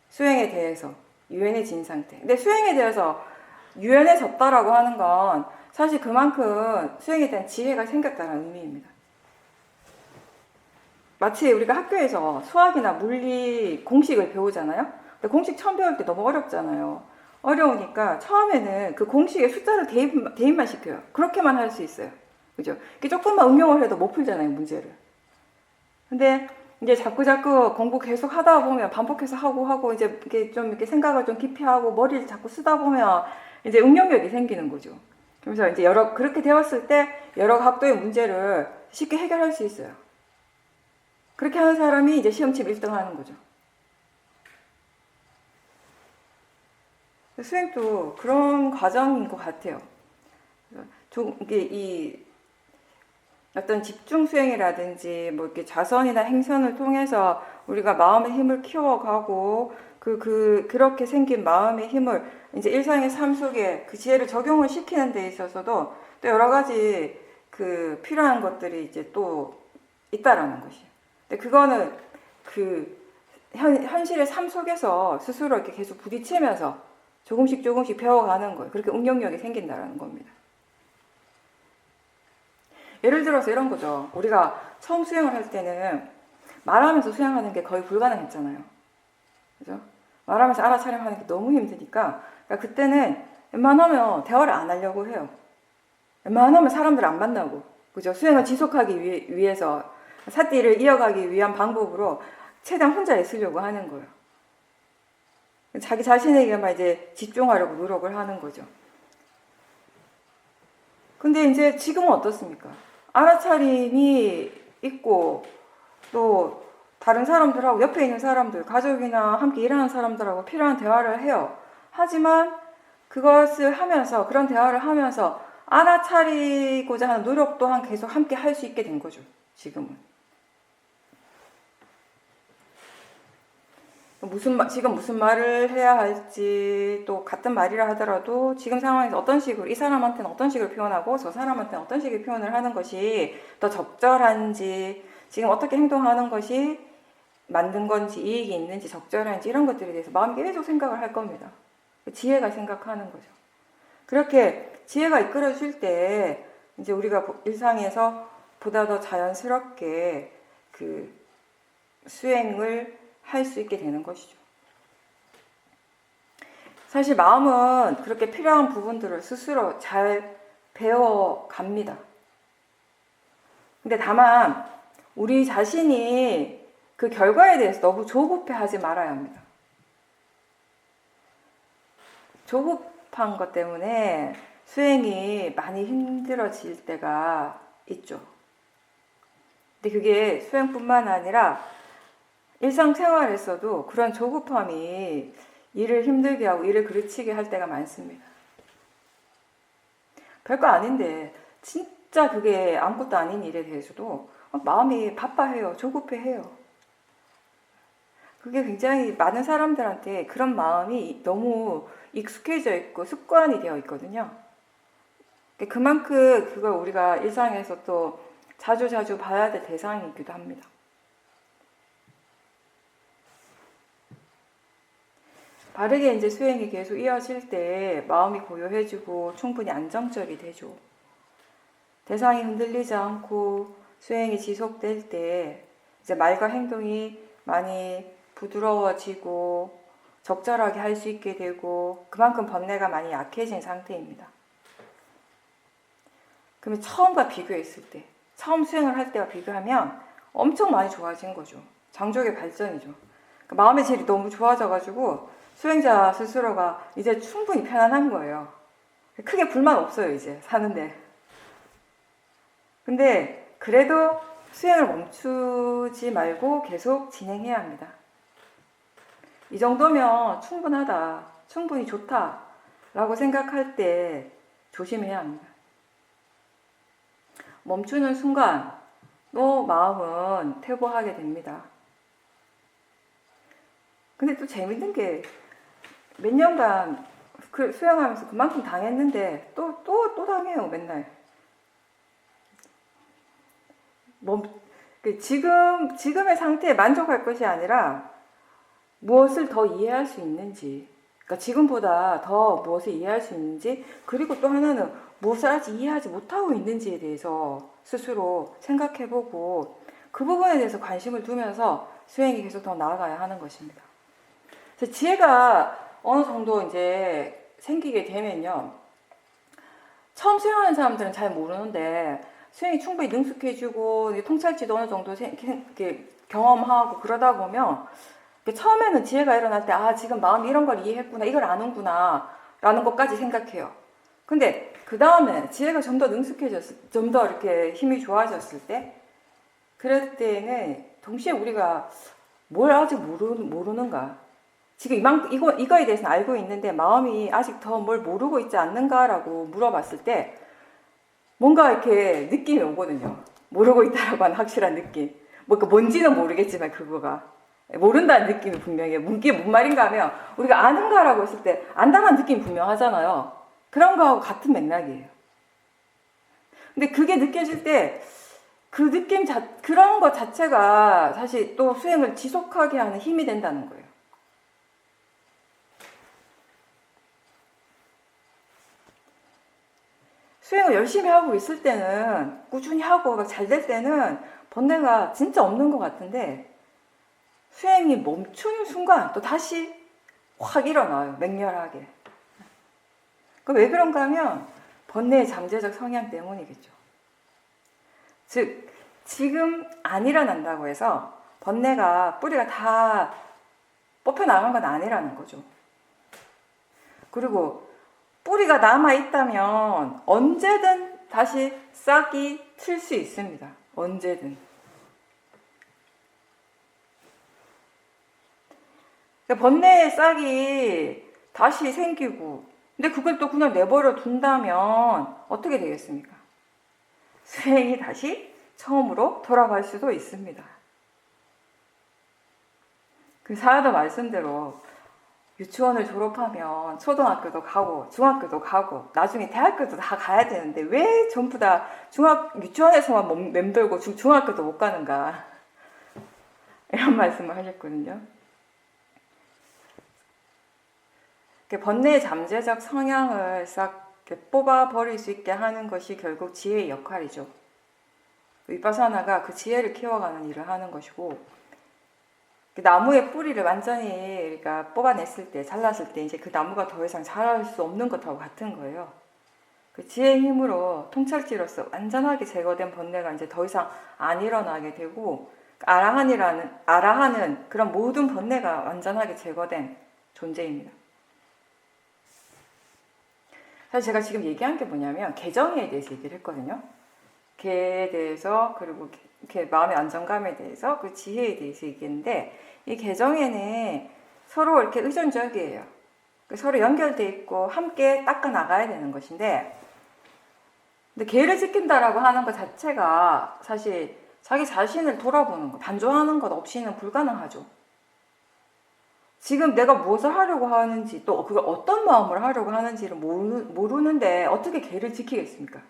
수행에 대해서. 유연해진 상태. 근데 수행에 대해서 유연해졌다라고 하는 건 사실 그만큼 수행에 대한 지혜가 생겼다는 의미입니다. 마치 우리가 학교에서 수학이나 물리 공식을 배우잖아요. 근데 공식 처음 배울 때 너무 어렵잖아요. 어려우니까 처음에는 그 공식에 숫자를 대입만 시켜요. 그렇게만 할 수 있어요. 그죠? 조금만 응용을 해도 못 풀잖아요, 문제를. 근데 이제 자꾸 공부 계속 하다 보면 반복해서 하고 이제 이렇게 생각을 좀 깊이 하고 머리를 자꾸 쓰다 보면 이제 응용력이 생기는 거죠. 그래서 이제 그렇게 되었을 때 여러 각도의 문제를 쉽게 해결할 수 있어요. 그렇게 하는 사람이 이제 시험치 1등 하는 거죠. 수행도 그런 과정인 것 같아요. 이 어떤 집중 수행이라든지 이렇게 자선이나 행선을 통해서 우리가 마음의 힘을 키워가고 그렇게 생긴 마음의 힘을 이제 일상의 삶 속에 그 지혜를 적용을 시키는 데 있어서도 또 여러 가지 필요한 것들이 이제 또 있다라는 것이에요. 근데 그거는 현실의 삶 속에서 스스로 이렇게 계속 부딪히면서 조금씩 배워가는 거예요. 그렇게 응용력이 생긴다라는 겁니다. 예를 들어서 이런 거죠. 우리가 처음 수행을 할 때는 말하면서 수행하는 게 거의 불가능했잖아요. 그죠? 말하면서 알아차림하는 게 너무 힘드니까, 그러니까 그때는 웬만하면 대화를 안 하려고 해요. 웬만하면 사람들 안 만나고, 그죠? 수행을 지속하기 위해서, 사띠를 이어가기 위한 방법으로 최대한 혼자 있으려고 하는 거예요. 자기 자신에게만 이제 집중하려고 노력을 하는 거죠. 근데 이제 지금은 어떻습니까? 알아차림이 있고 또 다른 사람들하고, 옆에 있는 사람들, 가족이나 함께 일하는 사람들하고 필요한 대화를 해요. 하지만 그것을 하면서, 그런 대화를 하면서 알아차리고자 하는 노력 또한 계속 함께 할 수 있게 된 거죠, 지금은. 지금 무슨 말을 해야 할지, 또 같은 말이라 하더라도 지금 상황에서 어떤 식으로, 이 사람한테는 어떤 식으로 표현하고 저 사람한테는 어떤 식의 표현을 하는 것이 더 적절한지, 지금 어떻게 행동하는 것이 맞는 건지, 이익이 있는지, 적절한지, 이런 것들에 대해서 마음이 계속 생각을 할 겁니다. 지혜가 생각하는 거죠. 그렇게 지혜가 이끌어 줄 때 이제 우리가 일상에서 보다 더 자연스럽게 그 수행을 할 수 있게 되는 것이죠. 사실 마음은 그렇게 필요한 부분들을 스스로 잘 배워 갑니다. 근데 다만 우리 자신이 그 결과에 대해서 너무 조급해 하지 말아야 합니다. 조급한 것 때문에 수행이 많이 힘들어질 때가 있죠. 근데 그게 수행뿐만 아니라 일상생활에서도 그런 조급함이 일을 힘들게 하고 일을 그르치게 할 때가 많습니다. 별거 아닌데 진짜 그게 아무것도 아닌 일에 대해서도 마음이 바빠해요. 조급해해요. 그게 굉장히 많은 사람들한테 그런 마음이 너무 익숙해져 있고 습관이 되어 있거든요. 그만큼 그걸 우리가 일상에서 또 자주 봐야 될 대상이기도 합니다. 바르게 이제 수행이 계속 이어질 때 마음이 고요해지고 충분히 안정적이 되죠. 대상이 흔들리지 않고 수행이 지속될 때 이제 말과 행동이 많이 부드러워지고 적절하게 할 수 있게 되고 그만큼 번뇌가 많이 약해진 상태입니다. 그러면 처음과 비교했을 때, 처음 수행을 할 때와 비교하면 엄청 많이 좋아진 거죠. 장족의 발전이죠. 마음의 질이 너무 좋아져가지고 수행자 스스로가 이제 충분히 편안한 거예요. 크게 불만 없어요, 이제 사는데. 근데 그래도 수행을 멈추지 말고 계속 진행해야 합니다. 이 정도면 충분하다, 충분히 좋다 라고 생각할 때 조심해야 합니다. 멈추는 순간 또 마음은 퇴보하게 됩니다. 근데 또 재밌는 게 몇 년간 수행하면서 그만큼 당했는데 또 당해요, 맨날. 지금의 상태에 만족할 것이 아니라 무엇을 더 이해할 수 있는지, 그러니까 지금보다 더 무엇을 이해할 수 있는지, 그리고 또 하나는 무엇을 아직 이해하지 못하고 있는지에 대해서 스스로 생각해보고 그 부분에 대해서 관심을 두면서 수행이 계속 더 나아가야 하는 것입니다. 그래서 지혜가 어느 정도 이제 생기게 되면요, 처음 수행하는 사람들은 잘 모르는데 수행이 충분히 능숙해지고 통찰지도 어느 정도 경험하고 그러다 보면 처음에는 지혜가 일어날 때 지금 마음이 이런 걸 이해했구나, 이걸 아는구나 라는 것까지 생각해요. 근데 그 다음에 지혜가 좀 더 좀 더 이렇게 힘이 좋아졌을 때, 그럴 때는 동시에 우리가 뭘 아직 모르는가, 지금 이거에 대해서는 알고 있는데 마음이 아직 더 뭘 모르고 있지 않는가라고 물어봤을 때 뭔가 이렇게 느낌이 오거든요. 모르고 있다라고 하는 확실한 느낌. 뭔지는 모르겠지만 그거가 모른다는 느낌이 분명해요. 이게 뭔 말인가 하면 우리가 아는가라고 했을 때 안다는 느낌이 분명하잖아요. 그런 거하고 같은 맥락이에요. 근데 그게 느껴질 때 그 느낌 그런 것 자체가 사실 또 수행을 지속하게 하는 힘이 된다는 거예요. 수행을 열심히 하고 있을 때는, 꾸준히 하고 잘 될 때는 번뇌가 진짜 없는 것 같은데 수행이 멈추는 순간 또 다시 확 일어나요. 맹렬하게. 왜 그런가 하면 번뇌의 잠재적 성향 때문이겠죠. 즉 지금 안 일어난다고 해서 번뇌가 뿌리가 다 뽑혀나간 건 아니라는 거죠. 그리고 뿌리가 남아있다면 언제든 다시 싹이 틀 수 있습니다. 언제든. 번뇌의 싹이 다시 생기고, 근데 그걸 또 그냥 내버려 둔다면 어떻게 되겠습니까? 수행이 다시 처음으로 돌아갈 수도 있습니다. 그 사연도 말씀대로 유치원을 졸업하면 초등학교도 가고 중학교도 가고 나중에 대학교도 다 가야 되는데 왜 전부 다 유치원에서만 맴돌고 중학교도 못 가는가 이런 말씀을 하셨거든요. 번뇌의 잠재적 성향을 싹 뽑아버릴 수 있게 하는 것이 결국 지혜의 역할이죠. 위파사나가 그 지혜를 키워가는 일을 하는 것이고, 나무의 뿌리를 완전히 그러니까 뽑아냈을 때, 잘랐을 때 이제 그 나무가 더 이상 자랄 수 없는 것하고 같은 거예요. 그 지혜의 힘으로 통찰지로서 완전하게 제거된 번뇌가 이제 더 이상 안 일어나게 되고, 아라한은 그런 모든 번뇌가 완전하게 제거된 존재입니다. 사실 제가 지금 얘기한 게 뭐냐면 개정에 대해서 얘기를 했거든요. 개에 대해서 그리고 마음의 안정감에 대해서 그 지혜에 대해서 얘기했는데 이 개정에는 서로 이렇게 의존적이에요. 서로 연결돼 있고 함께 닦아 나가야 되는 것인데 근데 개를 지킨다라고 하는 것 자체가 사실 자기 자신을 돌아보는 것, 단조하는 것 없이는 불가능하죠. 지금 내가 무엇을 하려고 하는지 또 그걸 어떤 마음으로 하려고 하는지를 모르는데 어떻게 개를 지키겠습니까?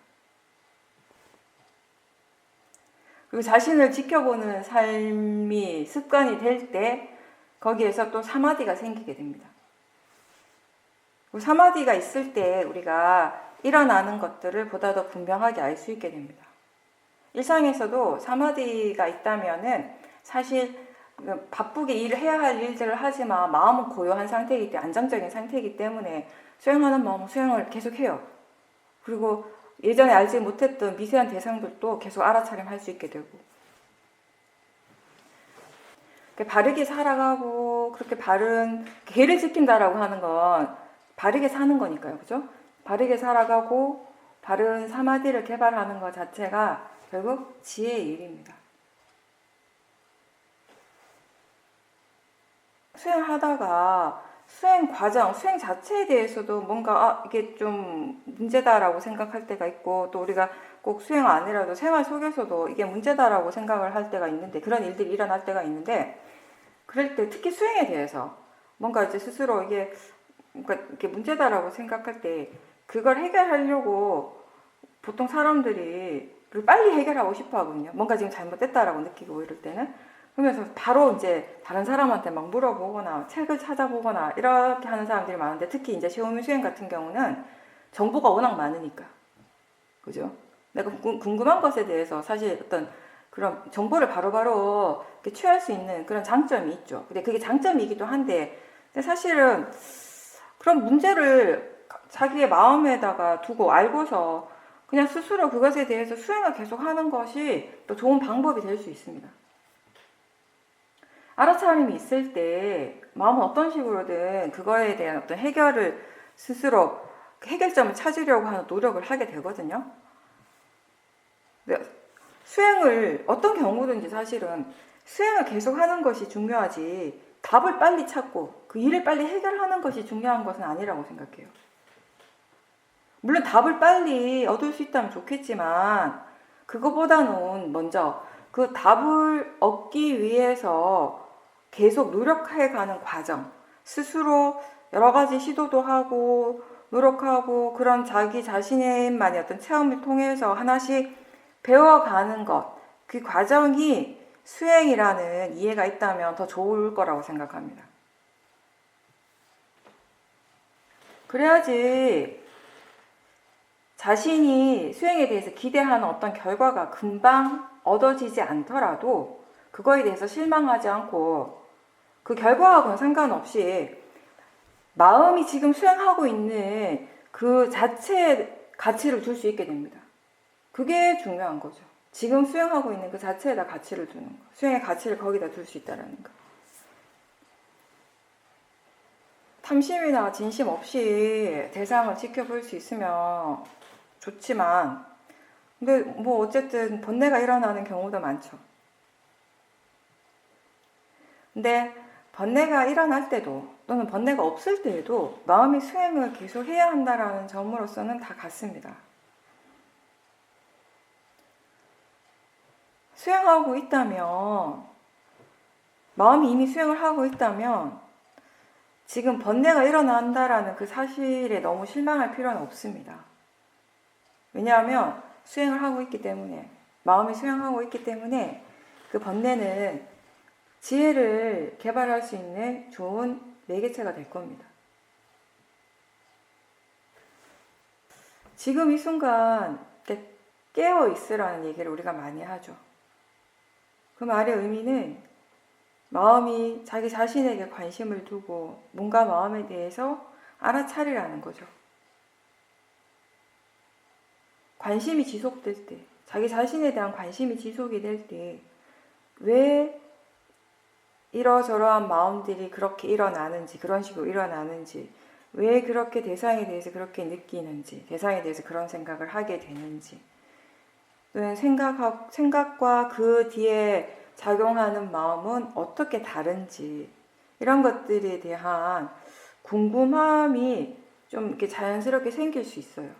그리고 자신을 지켜보는 삶이 습관이 될 때 거기에서 또 사마디가 생기게 됩니다. 사마디가 있을 때 우리가 일어나는 것들을 보다 더 분명하게 알 수 있게 됩니다. 일상에서도 사마디가 있다면은 사실 바쁘게 일을 해야 할 일들을 하지만 마음은 고요한 상태이기 때문에 안정적인 상태이기 때문에 수행하는 마음은 수행을 계속해요. 그리고 예전에 알지 못했던 미세한 대상들도 계속 알아차림할 수 있게 되고 바르게 살아가고 그렇게 바른 개를 지킨다라고 하는 건 바르게 사는 거니까요. 그죠? 바르게 살아가고 바른 사마디를 개발하는 것 자체가 결국 지혜의 일입니다. 수행하다가 수행 과정, 수행 자체에 대해서도 뭔가 이게 좀 문제다라고 생각할 때가 있고 또 우리가 꼭 수행 아니라도 생활 속에서도 이게 문제다라고 생각을 할 때가 있는데 그런 일들이 일어날 때가 있는데 그럴 때 특히 수행에 대해서 뭔가 이제 스스로 이게 문제다라고 생각할 때 그걸 해결하려고 보통 사람들이 빨리 해결하고 싶어 하거든요. 뭔가 지금 잘못됐다라고 느끼고 이럴 때는 그러면서 바로 이제 다른 사람한테 막 물어보거나 책을 찾아보거나 이렇게 하는 사람들이 많은데 특히 이제 시오미 수행 같은 경우는 정보가 워낙 많으니까 그죠? 내가 궁금한 것에 대해서 사실 어떤 그런 정보를 바로바로 취할 수 있는 그런 장점이 있죠. 근데 그게 장점이기도 한데 근데 사실은 그런 문제를 자기의 마음에다가 두고 알고서 그냥 스스로 그것에 대해서 수행을 계속하는 것이 또 좋은 방법이 될 수 있습니다. 알아차림이 있을 때 마음은 어떤 식으로든 그거에 대한 어떤 해결을 스스로 해결점을 찾으려고 하는 노력을 하게 되거든요. 수행을 어떤 경우든지 사실은 수행을 계속하는 것이 중요하지 답을 빨리 찾고 그 일을 빨리 해결하는 것이 중요한 것은 아니라고 생각해요. 물론 답을 빨리 얻을 수 있다면 좋겠지만 그거보다는 먼저 그 답을 얻기 위해서 계속 노력해가는 과정, 스스로 여러 가지 시도도 하고 노력하고 그런 자기 자신만의 어떤 체험을 통해서 하나씩 배워가는 것, 그 과정이 수행이라는 이해가 있다면 더 좋을 거라고 생각합니다. 그래야지 자신이 수행에 대해서 기대하는 어떤 결과가 금방 얻어지지 않더라도 그거에 대해서 실망하지 않고 그 결과하고는 상관없이 마음이 지금 수행하고 있는 그 자체에 가치를 줄 수 있게 됩니다. 그게 중요한 거죠. 지금 수행하고 있는 그 자체에다 가치를 두는 거. 수행의 가치를 거기다 둘 수 있다는 거. 탐심이나 진심 없이 대상을 지켜볼 수 있으면 좋지만 근데 뭐 어쨌든 번뇌가 일어나는 경우도 많죠. 근데 번뇌가 일어날 때도 또는 번뇌가 없을 때에도 마음의 수행을 계속 해야 한다라는 점으로서는 다 같습니다. 수행하고 있다면 마음이 이미 수행을 하고 있다면 지금 번뇌가 일어난다라는 그 사실에 너무 실망할 필요는 없습니다. 왜냐하면 수행을 하고 있기 때문에, 마음이 수행하고 있기 때문에 그 번뇌는 지혜를 개발할 수 있는 좋은 매개체가 될 겁니다. 지금 이 순간 깨어 있으라는 얘기를 우리가 많이 하죠. 그 말의 의미는 마음이 자기 자신에게 관심을 두고 뭔가 마음에 대해서 알아차리라는 거죠. 관심이 지속될 때, 자기 자신에 대한 관심이 지속이 될 때, 왜 이러저러한 마음들이 그렇게 일어나는지, 그런 식으로 일어나는지, 왜 그렇게 대상에 대해서 그렇게 느끼는지, 대상에 대해서 그런 생각을 하게 되는지, 또는 생각과 그 뒤에 작용하는 마음은 어떻게 다른지, 이런 것들에 대한 궁금함이 좀 이렇게 자연스럽게 생길 수 있어요.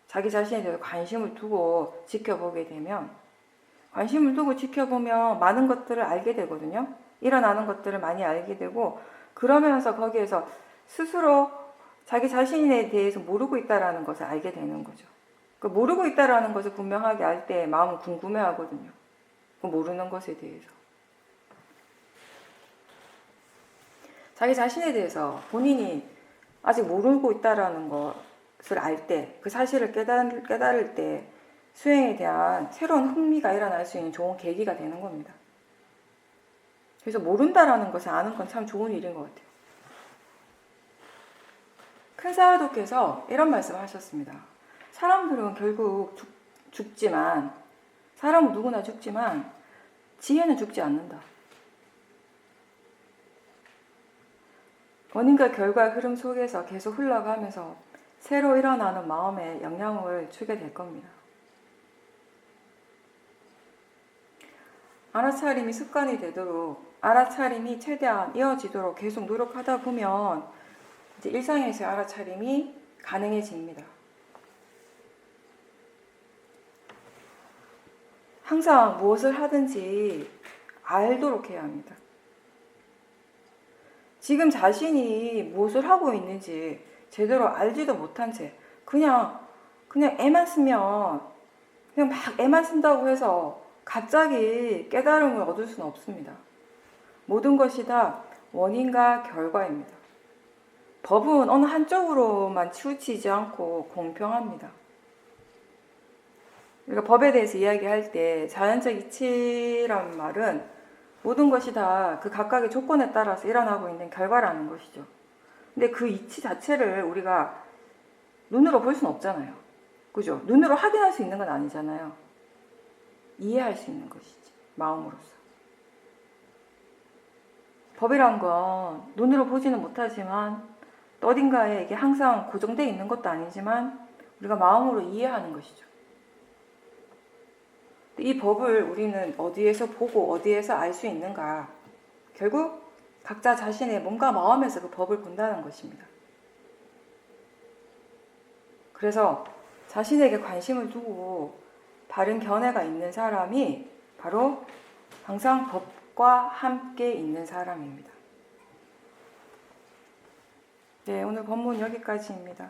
자기 자신에 대해서 관심을 두고 지켜보게 되면, 관심을 두고 지켜보면 많은 것들을 알게 되거든요. 일어나는 것들을 많이 알게 되고, 그러면서 거기에서 스스로 자기 자신에 대해서 모르고 있다는 것을 알게 되는 거죠. 그 모르고 있다는 것을 분명하게 알 때 마음은 궁금해 하거든요. 그 모르는 것에 대해서. 자기 자신에 대해서 본인이 아직 모르고 있다는 것을 알 때, 그 사실을 깨달을 때 수행에 대한 새로운 흥미가 일어날 수 있는 좋은 계기가 되는 겁니다. 그래서 모른다라는 것을 아는 건 참 좋은 일인 것 같아요. 큰 사화도께서 이런 말씀을 하셨습니다. 사람들은 결국 죽지만, 사람은 누구나 죽지만 지혜는 죽지 않는다. 원인과 결과의 흐름 속에서 계속 흘러가면서 새로 일어나는 마음에 영향을 주게 될 겁니다. 알아차림이 습관이 되도록, 알아차림이 최대한 이어지도록 계속 노력하다 보면 이제 일상에서의 알아차림이 가능해집니다. 항상 무엇을 하든지 알도록 해야 합니다. 지금 자신이 무엇을 하고 있는지 제대로 알지도 못한 채 그냥 애만 쓰면, 그냥 막 애만 쓴다고 해서 갑자기 깨달음을 얻을 수는 없습니다. 모든 것이 다 원인과 결과입니다. 법은 어느 한쪽으로만 치우치지 않고 공평합니다. 우리가 법에 대해서 이야기할 때 자연적 이치란 말은 모든 것이 다 그 각각의 조건에 따라서 일어나고 있는 결과라는 것이죠. 근데 그 이치 자체를 우리가 눈으로 볼 수는 없잖아요. 그죠? 눈으로 확인할 수 있는 건 아니잖아요. 이해할 수 있는 것이지, 마음으로서. 법이란 건 눈으로 보지는 못하지만 또 어딘가에 이게 항상 고정되어 있는 것도 아니지만 우리가 마음으로 이해하는 것이죠. 이 법을 우리는 어디에서 보고 어디에서 알 수 있는가? 결국 각자 자신의 몸과 마음에서 그 법을 본다는 것입니다. 그래서 자신에게 관심을 두고 바른 견해가 있는 사람이 바로 항상 법과 함께 있는 사람입니다. 네, 오늘 본문 여기까지입니다.